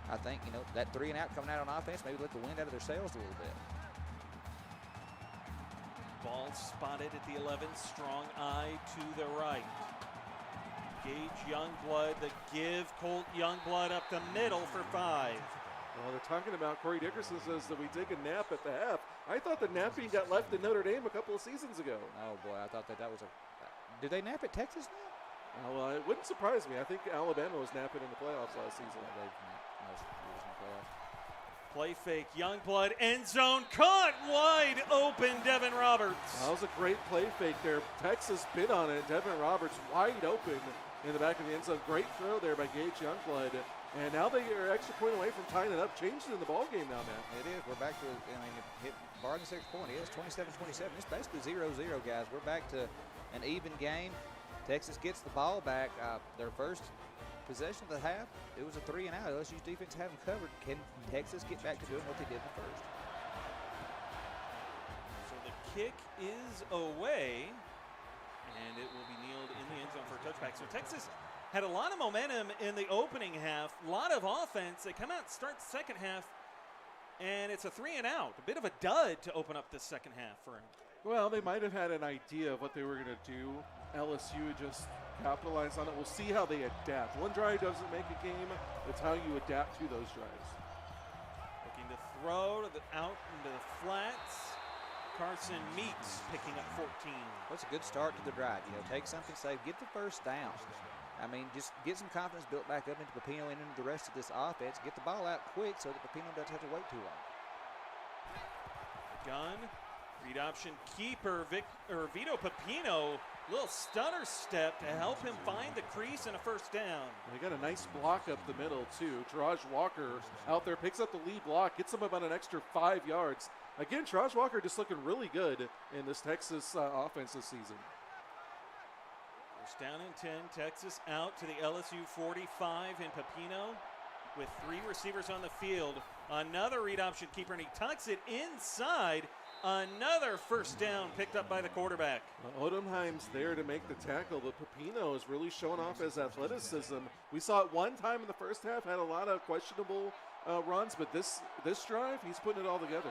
I think, that 3 and out coming out on offense maybe let the wind out of their sails a little bit. Ball spotted at the 11, strong eye to the right. Gage Youngblood, the give, Colt Youngblood up the middle for 5. Well, they're talking about Corey Dickerson says that we take a nap at the half. I thought the napping got left in Notre Dame a couple of seasons ago. Oh, boy, I thought that was a... Did they nap at Texas now? Well, it wouldn't surprise me. I think Alabama was napping in the playoffs last season. Play fake, Youngblood, end zone, caught wide open, Devin Roberts. That was a great play fake there. Texas bid on it. Devin Roberts wide open in the back of the end zone. Great throw there by Gage Youngblood. And now they are extra point away from tying it up. Changed it in the ball game now, man. It is. We're back to, hit barring the 6 point. It is 27-27. It's basically 0-0, guys. We're back to an even game. Texas gets the ball back. Their first possession of the half, it was a 3 and out. LSU's defense have them covered. Can Texas get back to doing what they did in the first? So the kick is away, and it will be kneeled in the end zone for a touchback. So Texas had a lot of momentum in the opening half, a lot of offense. They come out, start the second half, and it's a 3 and out. A bit of a dud to open up the second half for him. Well, they might have had an idea of what they were going to do. LSU just capitalized on it. We'll see how they adapt. One drive doesn't make a game. It's how you adapt to those drives. Looking to throw out into the flats. Carson Meeks picking up 14. That's a good start to the drive. Take something safe, get the first down. Just get some confidence built back up into Pepino and into the rest of this offense. Get the ball out quick so that Pepino doesn't have to wait too long. Gun, read option keeper, Vito Pepino, little stutter step to help him find the crease and a first down. They got a nice block up the middle, too. Taraj Walker out there picks up the lead block, gets him about an extra 5 yards. Again, Taraj Walker just looking really good in this Texas offense this season. First down and 10, Texas out to the LSU 45 in Pepino with 3 receivers on the field. Another read option keeper, and he tucks it inside. Another first down picked up by the quarterback. Odomheim's there to make the tackle, but Pepino is really showing off his athleticism. We saw it one time in the first half, had a lot of questionable runs, but this drive, he's putting it all together.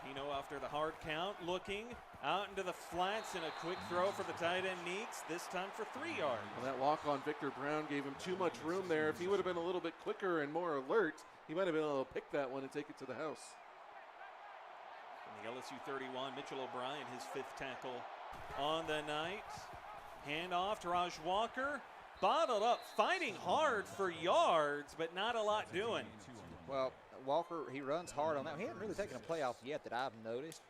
Pepino after the hard count, looking out into the flats, and a quick throw for the tight end Meeks, this time for 3 yards. Well, that walk on Victor Brown gave him too much room there. If he would have been a little bit quicker and more alert, he might have been able to pick that one and take it to the house. The LSU 31, Mitchell O'Brien, his 5th tackle on the night. Hand off to Raj Walker. Bottled up, fighting hard for yards, but not a lot doing. Well, Walker, he runs hard on that. He hasn't really taken a play off yet that I've noticed.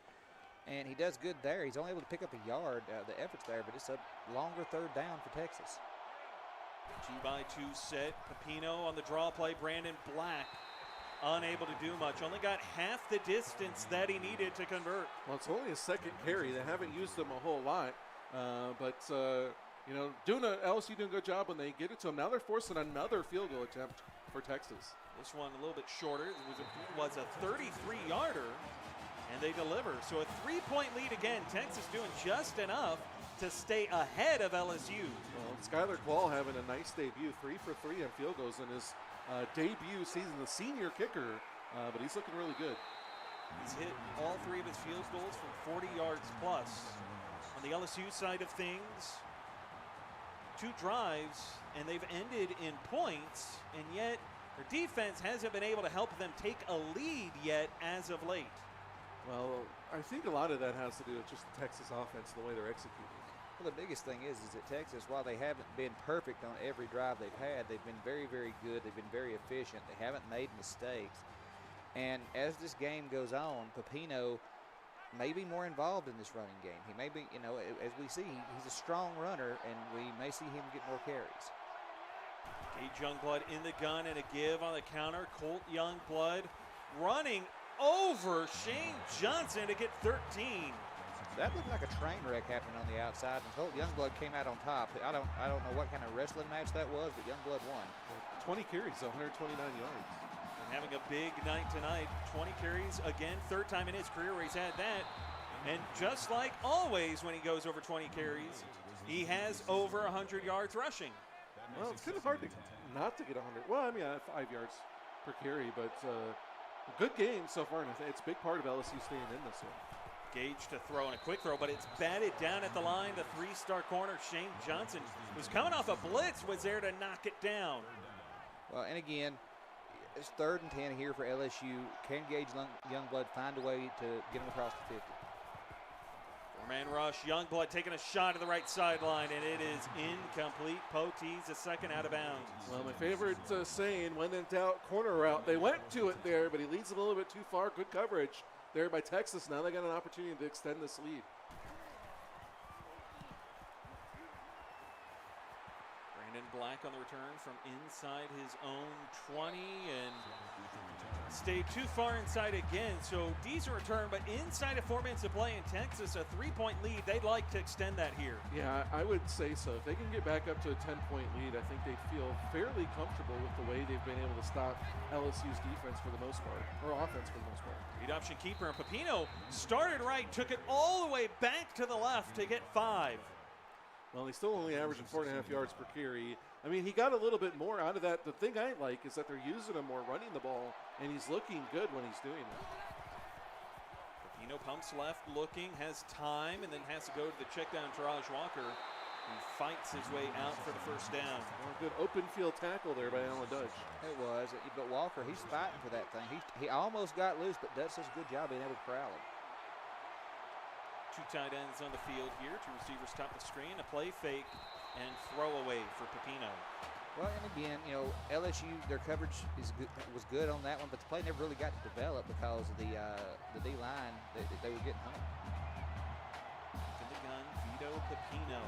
And he does good there. He's only able to pick up a yard. The effort's there, but it's a longer 3rd down for Texas. 2-by-2 set. Pepino on the draw play. Brandon Black unable to do much. Only got half the distance that he needed to convert. Well, it's only a 2nd carry. They haven't used him a whole lot. LSU doing a good job when they get it to him. Now they're forcing another field goal attempt for Texas. This one a little bit shorter. It was a 33-yarder, and they deliver. So a 3-point lead again. Texas doing just enough to stay ahead of LSU. Well, Skylar Quall having a nice debut, 3 for 3 on field goals in his debut season, the senior kicker, but he's looking really good. He's hit all 3 of his field goals from 40 yards plus. On the LSU side of things, 2 drives, and they've ended in points, and yet their defense hasn't been able to help them take a lead yet as of late. Well, I think a lot of that has to do with just the Texas offense, the way they're executing. Well, the biggest thing is that Texas, while they haven't been perfect on every drive they've had, they've been very, very good. They've been very efficient. They haven't made mistakes. And as this game goes on, Pepino may be more involved in this running game. He may be, as we see, he's a strong runner, and we may see him get more carries. Gage Youngblood in the gun and a give on the counter. Colt Youngblood running over Shane Johnson to get 13. That looked like a train wreck happening on the outside, and Colt Youngblood came out on top. I don't know what kind of wrestling match that was, but Youngblood won. 20 carries, 129 yards. And having a big night tonight. 20 carries again, 3rd time in his career where he's had that. And just like always when he goes over 20 carries, he has over 100 yards rushing. Well, it's kind of hard not to get 100. Well, I mean, 5 yards per carry, but a good game so far, and I think it's a big part of LSU staying in this one. Gage to throw and a quick throw, but it's batted down at the line. The 3-star corner, Shane Johnson, who's coming off a blitz, was there to knock it down. Well, and again, it's 3rd and 10 here for LSU. Can Gage Youngblood find a way to get him across the 50? 4-man rush. Youngblood taking a shot to the right sideline, and it is incomplete. Potees a second out of bounds. Well, my favorite saying, when in doubt, corner route. They went to it there, but he leads a little bit too far. Good coverage there by Texas. Now they got an opportunity to extend this lead. Brandon Black on the return from inside his own 20 and stayed too far inside again. So decent return, but inside of 4 minutes of play in Texas, a 3-point lead. They'd like to extend that here. Yeah, I would say so. If they can get back up to a 10-point lead, I think they'd feel fairly comfortable with the way they've been able to stop LSU's defense for the most part, or offense for the most part. Read option keeper, and Pepino started right, took it all the way back to the left to get 5. Well, he's still only averaging 4.5 yards per carry. I mean, he got a little bit more out of that. The thing I like is that they're using him more running the ball, and he's looking good when he's doing it. Pepino pumps left, looking, has time, and then has to go to the check down to Raj Walker, who fights his way out for the 1st down. Well, good open field tackle there by Alan Dutch. It was, but Walker, he's fighting for that thing. He almost got loose, but Dutch does a good job being able to corral him. 2 tight ends on the field here. 2 receivers top the screen. A play fake and throw away for Pepino. Well, and again, LSU, their coverage was good on that one, but the play never really got to develop because of the D-line. They were getting home. In the gun, Vito Pepino,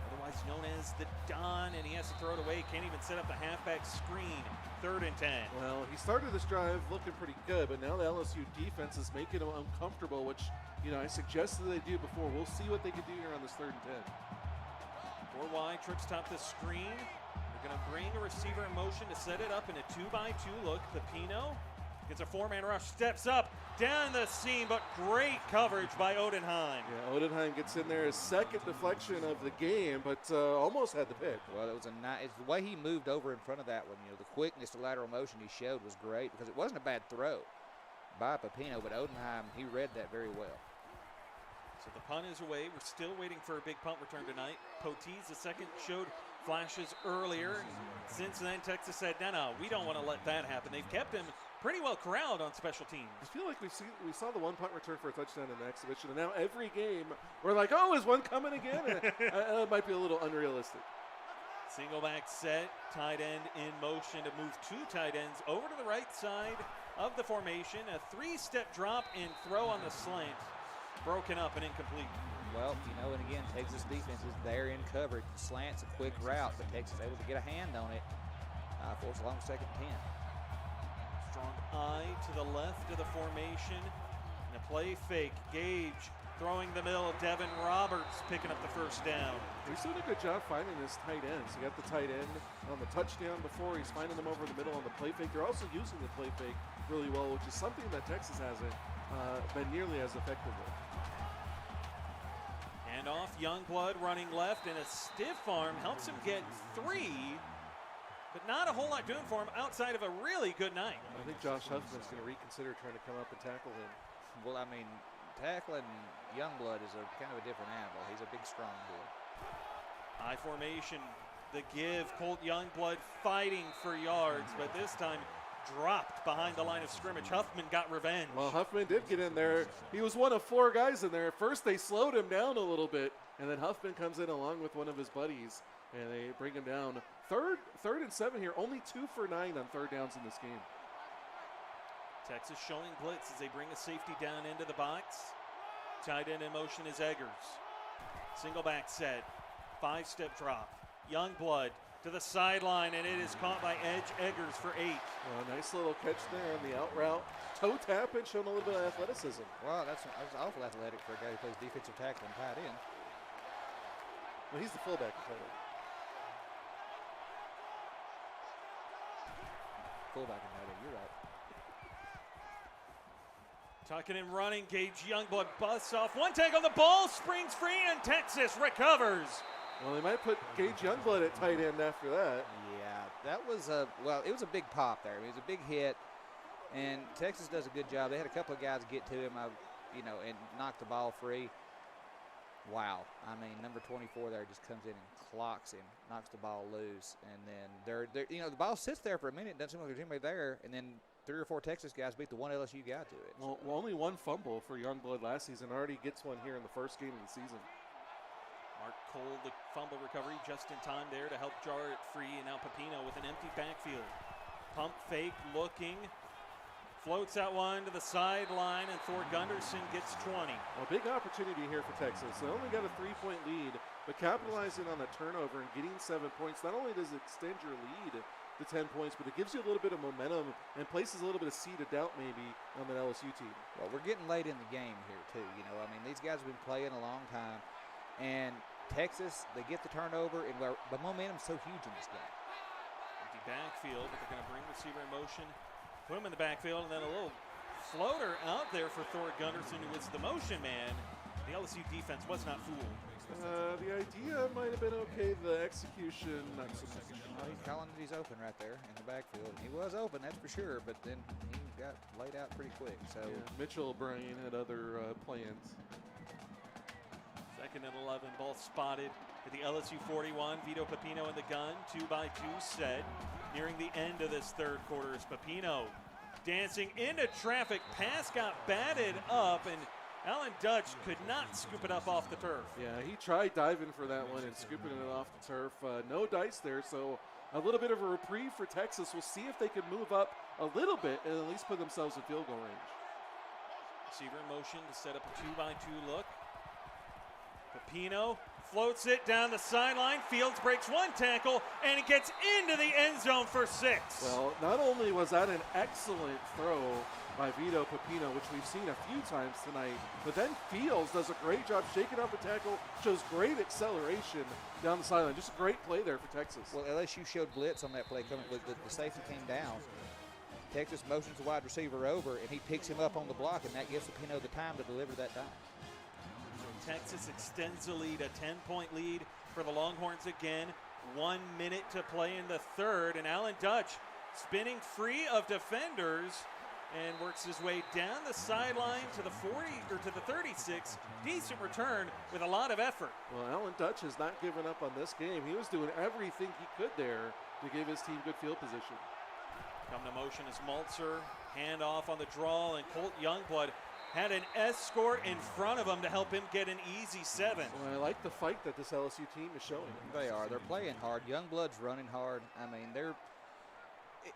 otherwise known as the Don, and he has to throw it away. Can't even set up the halfback screen. 3rd and 10. Well, he started this drive looking pretty good, but now the LSU defense is making him uncomfortable, which, I suggested they do before. We'll see what they can do here on this 3rd and 10. 4 wide, trips top the screen. They're going to bring a receiver in motion to set it up in a 2-by-2 look. Pepino gets a 4-man rush, steps up, down the seam, but great coverage by Odenheim. Yeah, Odenheim gets in there, his 2nd deflection of the game, but almost had the pick. Well, it was it's the way he moved over in front of that one. The quickness, the lateral motion he showed was great because it wasn't a bad throw by Pepino, but Odenheim, he read that very well. So the punt is away. We're still waiting for a big punt return tonight. Potees, the second, showed flashes earlier. Since then, Texas said, no, we don't want to let that happen. They've kept him pretty well corralled on special teams. I feel like we saw the 1 punt return for a touchdown in the exhibition, and now every game we're like, oh, is one coming again? It might be a little unrealistic. Single back set, tight end in motion to move 2 tight ends over to the right side of the formation. A 3-step drop and throw on the slant. Broken up and incomplete. Well, and again, Texas defense is there in coverage. The slant's a quick route, but Texas able to get a hand on it. Force a long 2nd and 10. Strong eye to the left of the formation. And a play fake. Gage Throwing the middle, Devin Roberts picking up the first down. He's doing a good job finding his tight ends. He got the tight end on the touchdown before. He's finding them over the middle on the play fake. They're also using the play fake really well, which is something that Texas hasn't been nearly as effective with. And off, Youngblood running left, and a stiff arm helps him get 3, but not a whole lot doing for him outside of a really good night. I think Josh Huffman's going to reconsider trying to come up and tackle him. Well, I mean, tackling Youngblood is a kind of a different animal. He's a big, strong dude. High formation, the give. Colt Youngblood fighting for yards, but this time dropped behind the line of scrimmage. Huffman got revenge. Well, Huffman did get in there. He was one of 4 guys in there. At first, they slowed him down a little bit, and then Huffman comes in along with one of his buddies, and they bring him down. Third and 7 here. Only 2 for 9 on third downs in this game. Texas showing blitz as they bring a safety down into the box. Tight end in motion is Eggers. Single back set. 5-step drop. Youngblood to the sideline, and it is caught by Edge Eggers for 8. Well, nice little catch there on the out route. Toe tap and showing a little bit of athleticism. Well, that's awful athletic for a guy who plays defensive tackle and tight end. Well, he's the fullback. Fullback and tight end, you're right. Tucking and running, Gage Youngblood busts off. One tackle, the ball springs free, and Texas recovers. Well, they might put Gage Youngblood at tight end after that. Yeah, that was it was a big pop there. It was a big hit, and Texas does a good job. They had a couple of guys get to him, and knock the ball free. Wow. I mean, number 24 there just comes in and clocks him, knocks the ball loose, and then the ball sits there for a minute. Doesn't seem like there's anybody there, and then 3 or 4 Texas guys beat the one LSU guy to it. Well, only 1 fumble for Youngblood last season. Already gets one here in the first game of the season. Mark Cole, the fumble recovery just in time there to help jar it free, and now Pepino with an empty backfield. Pump fake, looking, floats out one to the sideline, and Thor Gunderson gets 20. A big opportunity here for Texas. They only got a 3-point lead, but capitalizing on that turnover and getting 7 points, not only does it extend your lead to 10 points, but it gives you a little bit of momentum and places a little bit of seed of doubt maybe on that LSU team. Well, we're getting late in the game here too. I mean, these guys have been playing a long time, and Texas, they get the turnover, and the momentum's so huge in this game. Empty backfield, but they're going to bring receiver in motion, put him in the backfield, and then a little floater out there for Thor Gunderson, who was the motion man. The LSU defense was not fooled. The idea might have been okay. The execution, not so much. Well, he's calling that he's open right there in the backfield. He was open, that's for sure, but then he got laid out pretty quick. So Mitchell Bryan had other plans. 2nd and 11, ball spotted at the LSU 41. Vito Pepino in the gun, 2-by-2 set. Nearing the end of this third quarter is Pepino dancing into traffic. Pass got batted up, and Alan Dutch could not scoop it up off the turf. Yeah, he tried diving for that one and scooping it off the turf. No dice there, so a little bit of a reprieve for Texas. We'll see if they can move up a little bit and at least put themselves in field goal range. Receiver in motion to set up a 2-by-2 look. Pepino floats it down the sideline. Fields breaks 1 tackle, and it gets into the end zone for 6. Well, not only was that an excellent throw by Vito Pepino, which we've seen a few times tonight, but then Fields does a great job shaking off the tackle, shows great acceleration down the sideline. Just a great play there for Texas. Well, LSU showed blitz on that play. The safety came down. Texas motions the wide receiver over, and he picks him up on the block, and that gives Pepino the time to deliver that dime. Texas extends the lead, a 10-point lead for the Longhorns again. 1 minute to play in the third, and Alan Dutch spinning free of defenders and works his way down the sideline to the 40 or to the 36. Decent return with a lot of effort. Well, Alan Dutch has not given up on this game. He was doing everything he could there to give his team good field position. Come to motion is Maltzer, handoff on the draw, and Colt Youngblood had an escort in front of him to help him get an easy 7. Well, I like the fight that this LSU team is showing. They are. They're playing hard. Youngblood's running hard. I mean,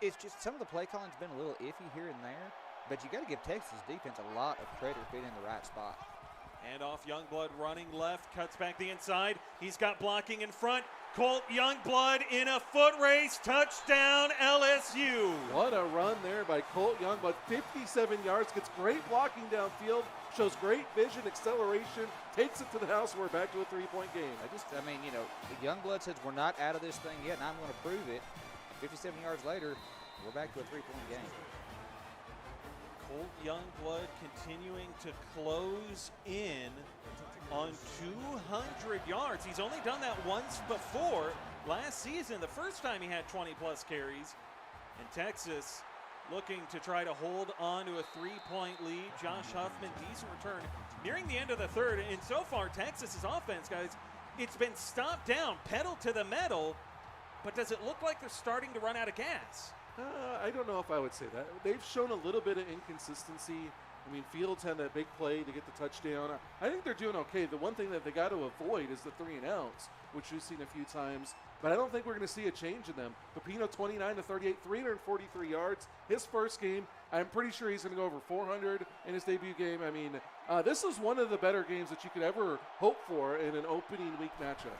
it's just some of the play calling's been a little iffy here and there, but you got to give Texas defense a lot of credit for being in the right spot. Handoff, Youngblood running left, cuts back the inside. He's got blocking in front. Colt Youngblood in a foot race, touchdown LSU. What a run there by Colt Youngblood. 57 yards, gets great blocking downfield, shows great vision, acceleration, takes it to the house. We're back to a 3-point game. I mean, you know, Youngblood says we're not out of this thing yet, and I'm going to prove it. 57 yards later, we're back to a 3-point game. Colt Youngblood continuing to close in on 200 yards. He's only done that once before last season, the first time he had 20-plus carries. And Texas looking to try to hold on to a 3-point lead. Josh Huffman, decent return nearing the end of the third. And so far, Texas's offense, guys, it's been stopped down, pedal to the metal. But does it look like they're starting to run out of gas? I don't know if I would say that. They've shown a little bit of inconsistency. I mean, Fields had that big play to get the touchdown. I think they're doing okay. The one thing that they got to avoid is the 3-and-outs, which we've seen a few times. But I don't think we're going to see a change in them. Pepino, 29-38, 343 yards. His first game, I'm pretty sure he's going to go over 400 in his debut game. I mean, this is one of the better games that you could ever hope for in an opening week matchup.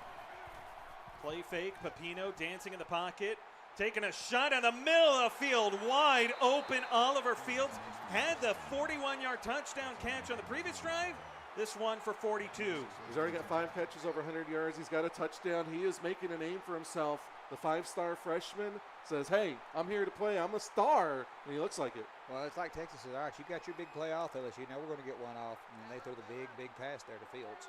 Play fake, Pepino dancing in the pocket, taking a shot in the middle of the field, wide open. Oliver Fields had the 41-yard touchdown catch on the previous drive. This one for 42. He's already got 5 catches over 100 yards. He's got a touchdown. He is making a name for himself. The 5-star freshman says, hey, I'm here to play. I'm a star. And he looks like it. Well, it's like Texas says, all right, you got your big play off LSU. Now we're going to get one off. And they throw the big pass there to Fields.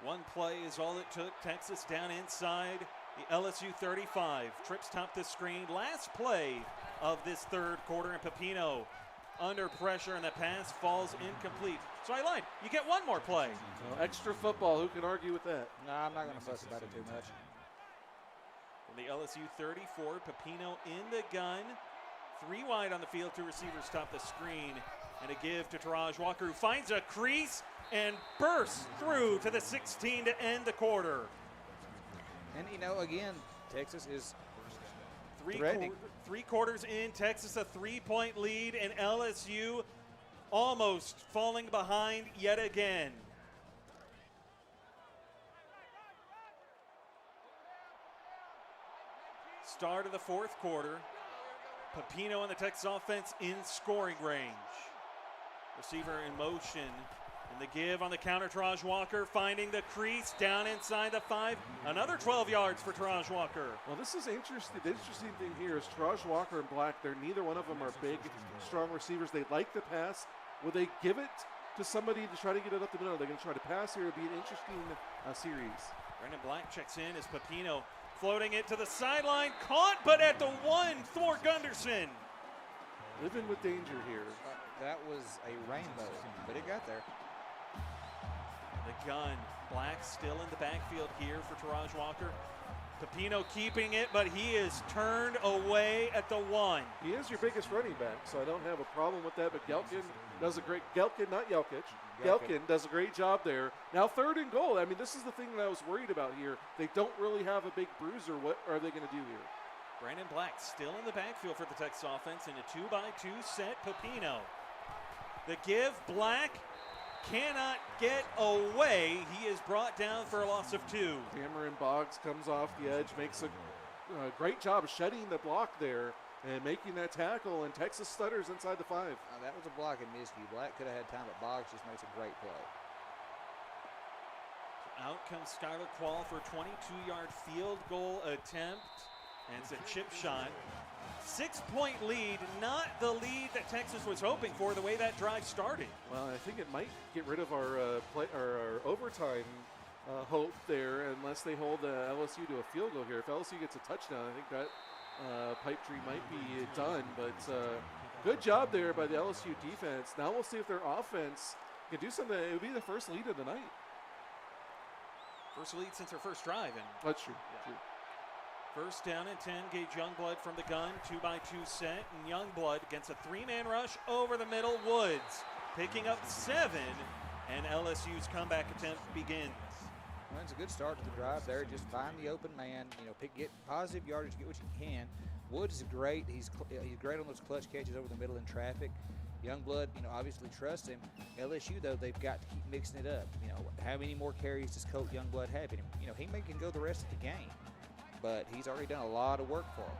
One play is all it took. Texas down inside the LSU 35. Trips top the screen. Last play of this third quarter, and Pepino under pressure, and the pass falls incomplete. So I lied. You get one more play. Well, extra football. Who can argue with that? No, I'm not going to fuss about it too much. From the LSU 34, Pepino in the gun. 3 wide on the field. 2 receivers top the screen. And a give to Taraj Walker, who finds a crease and bursts through to the 16 to end the quarter. And, you know, again, Texas is Three quarters in, Texas a 3-point lead, and LSU almost falling behind yet again. Start of the fourth quarter. Pepino and the Texas offense in scoring range. Receiver in motion. And the give on the counter, Taraj Walker finding the crease down inside the 5. Another 12 yards for Taraj Walker. Well, this is interesting. The interesting thing here is Taraj Walker and Black, neither one of them are big, strong receivers. They like the pass. Will they give it to somebody to try to get it up the middle? Are they going to try to pass here? It'll be an interesting series. Brandon Black checks in as Pepino floating it to the sideline. Caught, but at the 1, Thor Gunderson. Living with danger here. That was a rainbow, but it got there. The gun. Black still in the backfield here for Taraj Walker. Pepino keeping it, but he is turned away at the 1. He is your biggest running back, so I don't have a problem with that. But Gelkin does a great Gelkin does a great job there. Now 3rd and goal. I mean, this is the thing that I was worried about here. They don't really have a big bruiser. What are they going to do here? Brandon Black still in the backfield for the Texas offense in a 2-by-2 set. Pepino. The give, Black cannot get away. He is brought down for a loss of 2. Cameron Boggs comes off the edge, makes a great job of shedding the block there and making that tackle, and Texas stutters inside the 5. That was a block and miscue. Black could have had time, but Boggs just makes a great play. So out comes Skylar Quall for a 22-yard field goal attempt, and it's a chip shot. 6-point lead, not the lead that Texas was hoping for the way that drive started. Well, I think it might get rid of our overtime hope there unless they hold LSU to a field goal here. If LSU gets a touchdown, I think that pipe dream might be done. But good job there by the LSU defense. Now we'll see if their offense can do something. It would be the first lead of the night. First lead since their first drive. And that's true. Yeah. First down and 10, Gage Youngblood from the gun, 2-by-2 set, and Youngblood against a 3-man rush over the middle. Woods picking up 7, and LSU's comeback attempt begins. Well, it's a good start to the drive there. Just find the open man, get positive yardage, get what you can. Woods is great. He's great on those clutch catches over the middle in traffic. Youngblood, obviously trusts him. LSU, though, they've got to keep mixing it up. How many more carries does Colt Youngblood have in him? He can go the rest of the game. but he's already done a lot of work for him.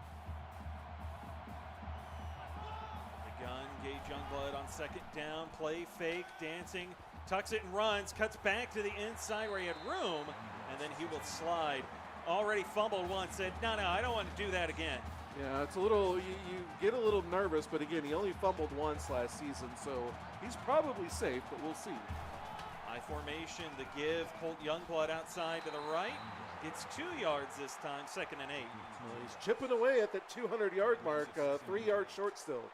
The gun, Gage Youngblood on second down, play fake, dancing, tucks it and runs, cuts back to the inside where he had room, and then he will slide. Already fumbled once, said, no, I don't want to do that again. Yeah, it's a little, you get a little nervous, but again, he only fumbled once last season, so he's probably safe, but we'll see. High formation, the give, Colt Youngblood outside to the right, gets 2 yards this time, 2nd and 8. Well, he's chipping away at that 200-yard mark, 3 yards short still.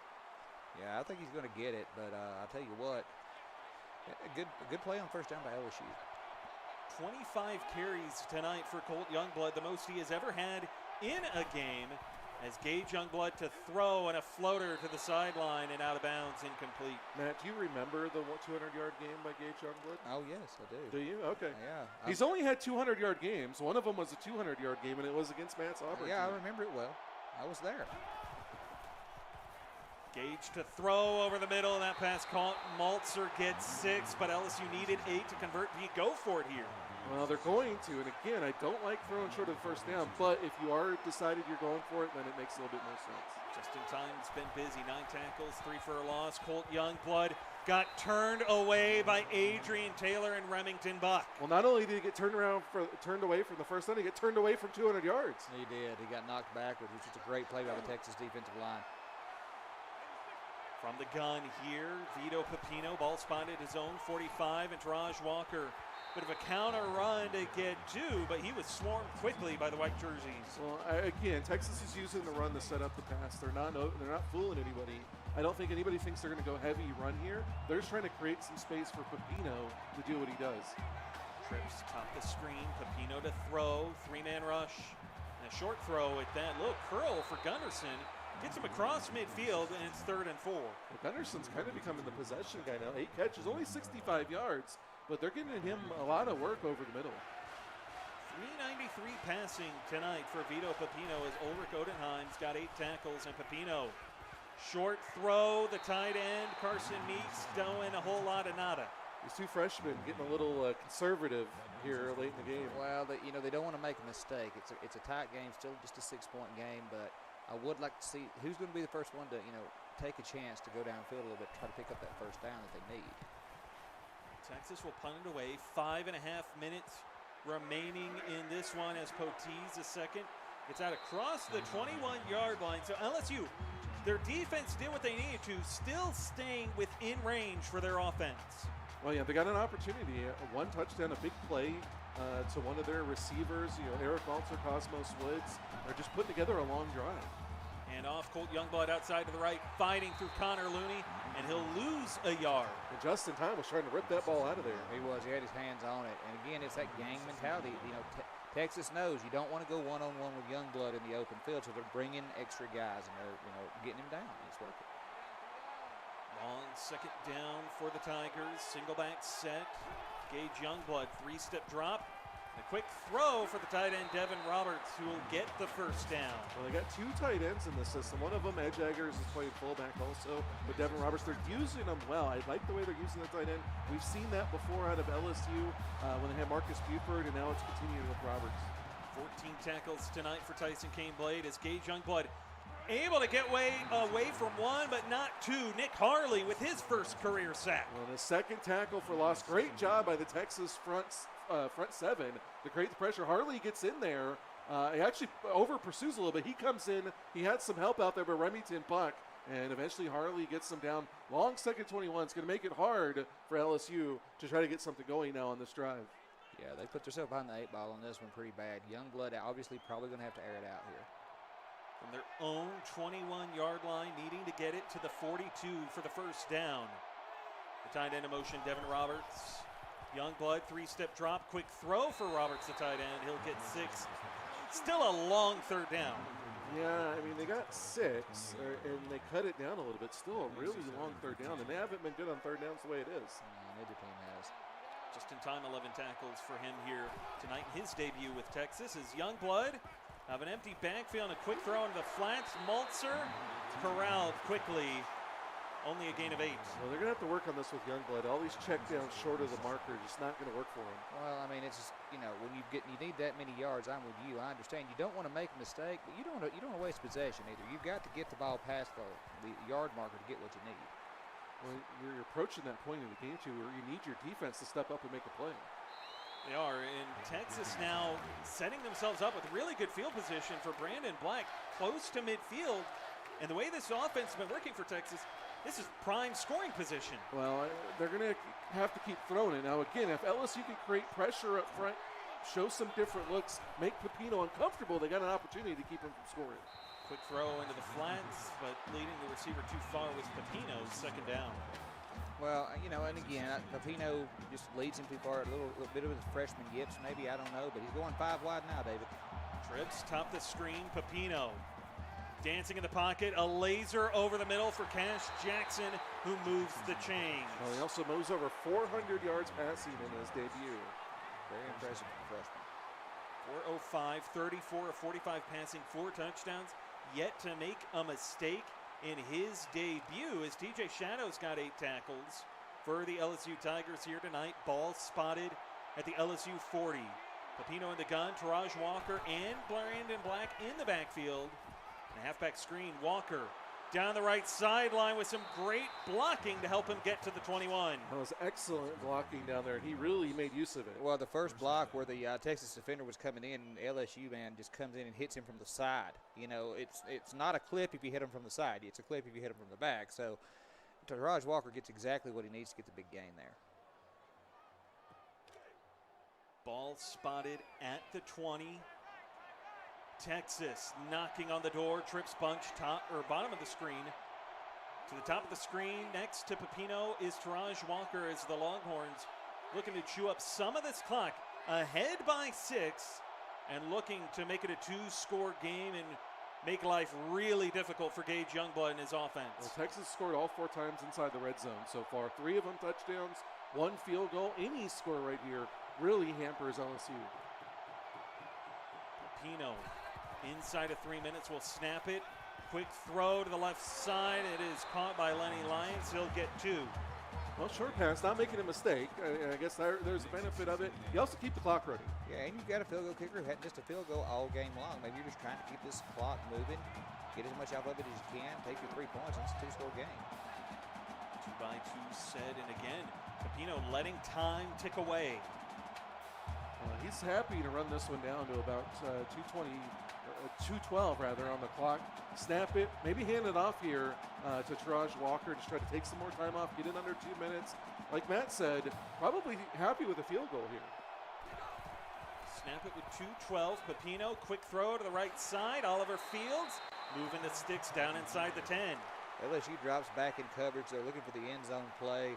Yeah, I think he's going to get it, but I'll tell you what, a good play on first down by LSU. 25 carries tonight for Colt Youngblood, the most he has ever had in a game, as Gage Youngblood to throw and a floater to the sideline and out of bounds, incomplete. Matt, do you remember the 200-yard game by Gage Youngblood? Oh, yes, I do. Do you? Okay. Yeah. He's only had 200-yard games. One of them was a 200-yard game, and it was against Matt's Auburn. Yeah, team. I remember it well. I was there. Gage to throw over the middle, and that pass caught. Maltzer gets 6, but LSU needed 8 to convert. Do you go for it here? Well, they're going to, and again, I don't like throwing short of the first down, but if you are decided you're going for it, then it makes a little bit more sense. Just in time, it's been busy. 9 tackles, 3 for a loss. Colt Youngblood got turned away by Adrian Taylor and Remington Buck. Well, not only did he get turned away from the first down, he got turned away from 200 yards. He did. He got knocked backwards, which was a great play by the Texas defensive line. From the gun here, Vito Pepino, ball spotted his own 45, and Taraj Walker. Bit of a counter run to get 2, but he was swarmed quickly by the white jerseys. Well, again, Texas is using the run to set up the pass. They're not fooling anybody. I don't think anybody thinks they're going to go heavy run here. They're just trying to create some space for Pepino to do what he does. Trips top the screen, Pepino to throw, 3-man rush, and a short throw at that. Little curl for Gunderson. Gets him across midfield, and it's 3rd and 4. Well, Gunderson's kind of becoming the possession guy now. 8 catches, only 65 yards, but they're getting him a lot of work over the middle. 393 passing tonight for Vito Pepino as Ulrich Odenheim's got 8 tackles, and Pepino. Short throw, the tight end, Carson Meeks doing a whole lot of nada. These 2 freshmen getting a little conservative here late in the game. Well, they don't want to make a mistake. It's a tight game, still just a 6-point game, but I would like to see who's going to be the first one to, take a chance to go downfield a little bit, try to pick up that first down that they need. Texas will punt it away. 5.5 minutes remaining in this one as Potees the second. It's out across the 21-yard line. So LSU, their defense did what they needed to, still staying within range for their offense. Well, yeah, they got an opportunity. 1 touchdown, a big play to one of their receivers. Eric Maltzer, Cosmos Woods are just putting together a long drive. And off, Colt Youngblood outside to the right, fighting through Connor Looney, and he'll lose a yard. And Justin Time was trying to rip that ball out of there. He was. He had his hands on it. And again, it's that gang mentality. Texas knows you don't want to go one-on-one with Youngblood in the open field, so they're bringing extra guys and they're getting him down. It's working. Long second down for the Tigers. Single back set. Gage Youngblood, 3-step drop. A quick throw for the tight end, Devin Roberts, who will get the first down. Well, they got 2 tight ends in the system. One of them, Edge Eggers, is playing fullback also. But Devin Roberts, they're using them well. I like the way they're using the tight end. We've seen that before out of LSU when they had Marcus Buford, and now it's continuing with Roberts. 14 tackles tonight for Tyson Cain-Blade as Gage Youngblood able to get away from 1, but not 2. Nick Harley with his first career sack. Well, the second tackle for loss. Great job by the Texas front 7 to create the pressure. Harley gets in there. He actually over pursues a little bit. He comes in. He had some help out there by Remington Buck, and eventually Harley gets them down. Long second 21. It's going to make it hard for LSU to try to get something going now on this drive. Yeah, they put themselves behind the 8 ball on this one pretty bad. Youngblood obviously probably going to have to air it out here. From their own 21-yard line, needing to get it to the 42 for the first down. The tight end in motion, Devin Roberts. Youngblood, 3-step drop, quick throw for Roberts, the tight end. He'll get 6. Still a long third down. Yeah, I mean, they got 6, and they cut it down a little bit. Still a really long third down, and they haven't been good on third downs the way it is. Neither team has. Just in time, 11 tackles for him here tonight in his debut with Texas as Youngblood have an empty backfield and a quick throw into the flats. Maltzer corralled quickly only a gain of 8. Well, they're going to have to work on this with Youngblood. All these check downs short of the marker just not going to work for them. Well, I mean, it's just, you know, when you need that many yards, I'm with you. I understand you don't want to make a mistake, but you don't want to waste possession either. You've got to get the ball past the yard marker to get what you need. Well, you're approaching that point in the game, too, where you need your defense to step up and make a play. They are, and Texas now setting themselves up with really good field position for Brandon Black, close to midfield. And the way this offense has been working for Texas, this is prime scoring position. Well, they're going to have to keep throwing it. Now, again, if LSU can create pressure up front, show some different looks, make Pepino uncomfortable, they got an opportunity to keep him from scoring. Quick throw into the flats, but leading the receiver too far was Pepino's second down. Well, you know, and again, Pepino just leads him too far. A little bit of his freshman yips, maybe, I don't know, but he's going 5 wide now, David. Trips, top the screen, Pepino. Dancing in the pocket, a laser over the middle for Cash Jackson, who moves the chains. Well, he also moves over 400 yards passing in his debut. Very impressive freshman. 405, 34 of 45 passing, 4 touchdowns. Yet to make a mistake in his debut as TJ Shadow's got 8 tackles for the LSU Tigers here tonight. Ball spotted at the LSU 40. Pepino in the gun, Taraj Walker and Brandon Black in the backfield. And a halfback screen, Walker down the right sideline with some great blocking to help him get to the 21. That was excellent blocking down there. He really made use of it. Well, the first block where the Texas defender was coming in, LSU man just comes in and hits him from the side. You know, it's not a clip if you hit him from the side. It's a clip if you hit him from the back. So Taraj Walker gets exactly what he needs to get the big gain there. Ball spotted at the 20. Texas knocking on the door, trips bunch, top or bottom of the screen. To the top of the screen, next to Pepino is Taraj Walker as the Longhorns looking to chew up some of this clock. Ahead by 6 and looking to make it a 2-score game and make life really difficult for Gage Youngblood and his offense. Well, Texas scored all 4 times inside the red zone so far. 3 of them touchdowns, 1 field goal. Any score right here really hampers LSU. Pepino inside of 3 minutes will snap it. Quick throw to the left side. It is caught by Lenny Lyons. He'll get 2. Well, short pass, not making a mistake. I guess there's a benefit of it. You also keep the clock running. Yeah, and you've got a field goal kicker who had just a field goal all game long. Maybe you're just trying to keep this clock moving, get as much out of it as you can, take your 3 points, and it's a 2-score game. 2-by-2 set, and again, Pepino letting time tick away. He's happy to run this one down to about 212 rather on the clock. Snap it, maybe hand it off here to Taraj Walker. Just try to take some more time off, get it under 2 minutes. Like Matt said, probably happy with a field goal here. Snap it with 2:12. Pepino, quick throw to the right side. Oliver Fields moving the sticks down inside the 10. LSU drops back in coverage. They're looking for the end zone play,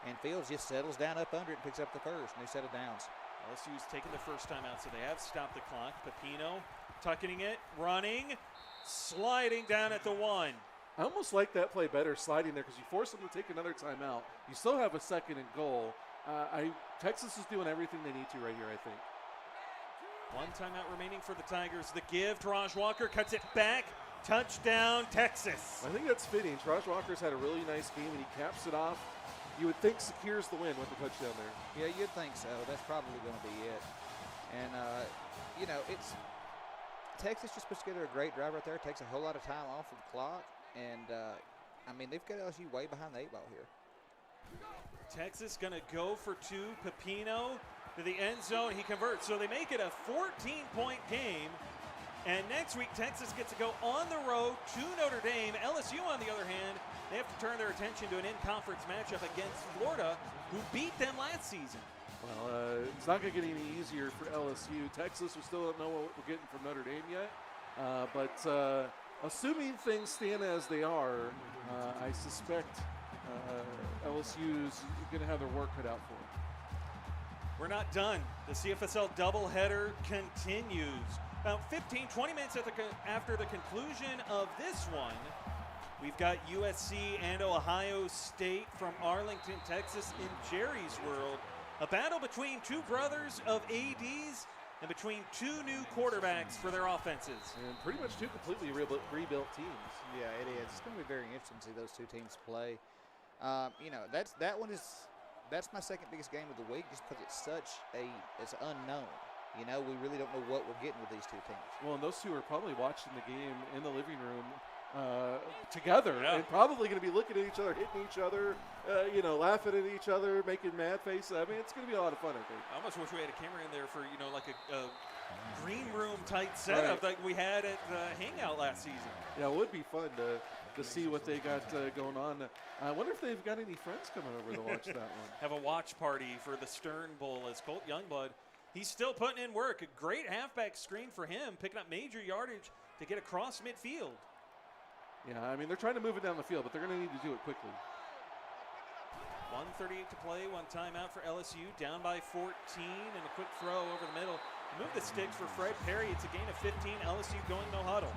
and Fields just settles down up under it and picks up the first. New set of downs. LSU's taking the first time out, so they have stopped the clock. Pepino tucking it, running, sliding down at the 1. I almost like that play better, sliding there, because you force them to take another timeout. You still have a 2nd and goal. Texas is doing everything they need to right here, I think. 1 timeout remaining for the Tigers. The give, Taraj Walker cuts it back. Touchdown, Texas. I think that's fitting. Taraj Walker's had a really nice game, and he caps it off. You would think secures the win with the touchdown there. Yeah, you'd think so. That's probably going to be it. And, you know, Texas just puts together a great drive right there. It takes a whole lot of time off of the clock. And, I mean, they've got LSU way behind the 8 ball here. Texas going to go for 2. Pepino to the end zone. He converts. So they make it a 14-point game. And next week, Texas gets to go on the road to Notre Dame. LSU, on the other hand, they have to turn their attention to an in-conference matchup against Florida, who beat them last season. Well, it's not going to get any easier for LSU. Texas, we still don't know what we're getting from Notre Dame yet. But assuming things stand as they are, I suspect LSU's going to have their work cut out for them. We're not done. The CFSL doubleheader continues. About 15, 20 minutes after the conclusion of this one, we've got USC and Ohio State from Arlington, Texas in Jerry's World. A battle between 2 brothers of ADs and between two new quarterbacks for their offenses. And pretty much two completely rebuilt teams. Yeah, it is. It's going to be very interesting to see those two teams play. You know, that's my second biggest game of the week, just because it's unknown. You know, we really don't know what we're getting with these two teams. Well, and those two are probably watching the game in the living room together, Yeah. and probably going to be looking at each other, hitting each other, you know, laughing at each other, making mad faces. I mean, it's going to be a lot of fun, I think. I almost wish we had a camera in there for, you know, like a green room type setup like we had at Hangout last season. Yeah, it would be fun to see what they got going on. I wonder if they've got any friends coming over to watch that one. Have a watch party for the Stern Bowl as Colt Youngblood. He's still putting in work. A great halfback screen for him, picking up major yardage to get across midfield. Yeah, I mean, they're trying to move it down the field, but they're going to need to do it quickly. 1:38 to play, one timeout for LSU, down by 14, and a quick throw over the middle. Move the sticks for Fred Perry. It's a gain of 15. LSU going no huddle.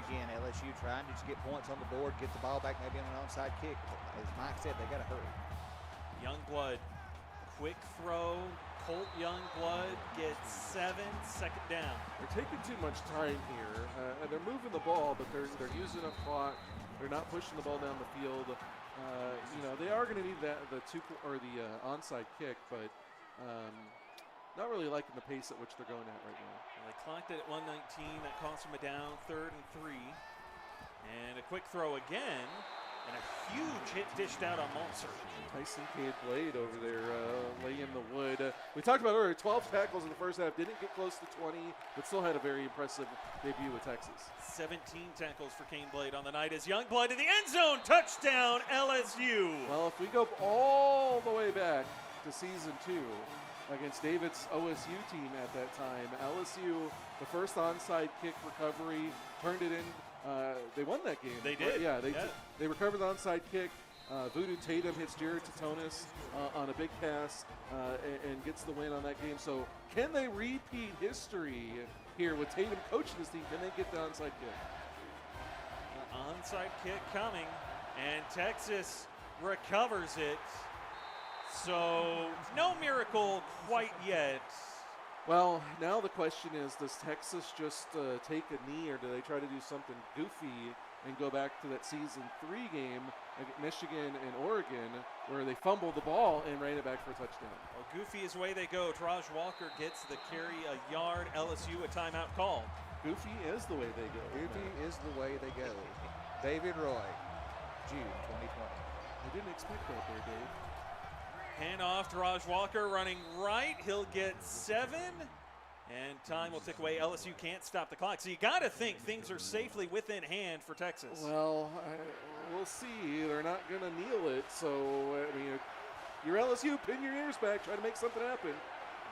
Again, LSU trying to just get points on the board, get the ball back maybe on an onside kick. As Mike said, they got to hurry. Youngblood, quick throw. Colt Youngblood gets 7, second down. They're taking too much time here, and they're moving the ball, but they're using up clock. They're not pushing the ball down the field. You know, they are going to need the onside kick, but not really liking the pace at which they're going at right now. Well, they clocked it at 1:19. That cost them a down, 3rd and 3. And a quick throw again, and a huge hit dished out on Maltzer. Tyson Cade Blade over there laying the wood. We talked about earlier, 12 tackles in the first half, didn't get close to 20, but still had a very impressive debut with Texas. 17 tackles for Kane Blade on the night as Youngblood in the end zone. Touchdown, LSU. Well, if we go all the way back to season 2 against David's OSU team at that time, LSU, the first onside kick recovery, turned it in. They won that game. They did. Yeah, they recovered the onside kick. Voodoo Tatum hits Jared Tatonis on a big pass and gets the win on that game. So can they repeat history here with Tatum coaching this team? Can they get the onside kick? Onside kick coming, and Texas recovers it. So no miracle quite yet. Well, now the question is, does Texas just take a knee, or do they try to do something goofy and go back to that season 3 game against Michigan and Oregon where they fumbled the ball and ran it back for a touchdown? Well, goofy is the way they go. Taraj Walker gets the carry, a yard. LSU a timeout call. Goofy is the way they go. Goofy is the way they go. David Roy, June 2020. I didn't expect that there, Dave. Handoff to Raj Walker running right. He'll get 7. And time will tick away. LSU can't stop the clock. So you got to think things are safely within hand for Texas. Well, we'll see. They're not going to kneel it. So, I mean, you're LSU, pin your ears back, try to make something happen.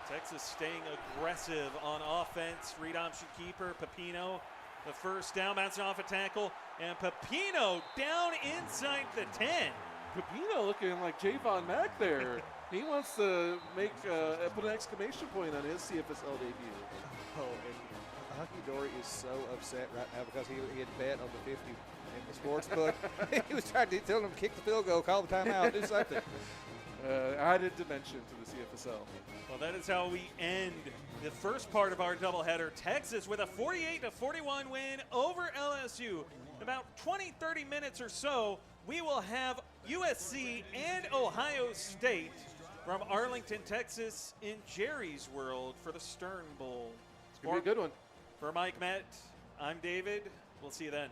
Texas staying aggressive on offense. Read option keeper, Pepino. The first down, bouncing off a tackle. And Pepino down inside the 10. Pepino looking like Javon Mack there. He wants to put an exclamation point on his CFSL debut. Oh, and Hunky Dory is so upset right now because he had bet on the 50 in the sports book. He was trying to tell him to kick the field goal, call the timeout, do something. Added dimension to the CFSL. Well, that is how we end the first part of our doubleheader. Texas with a 48-41 win over LSU. In about 20-30 minutes or so, we will have USC and Ohio State from Arlington, Texas in Jerry's World for the Stern Bowl. It's going to be a good one. For Mike Met, I'm David. We'll see you then.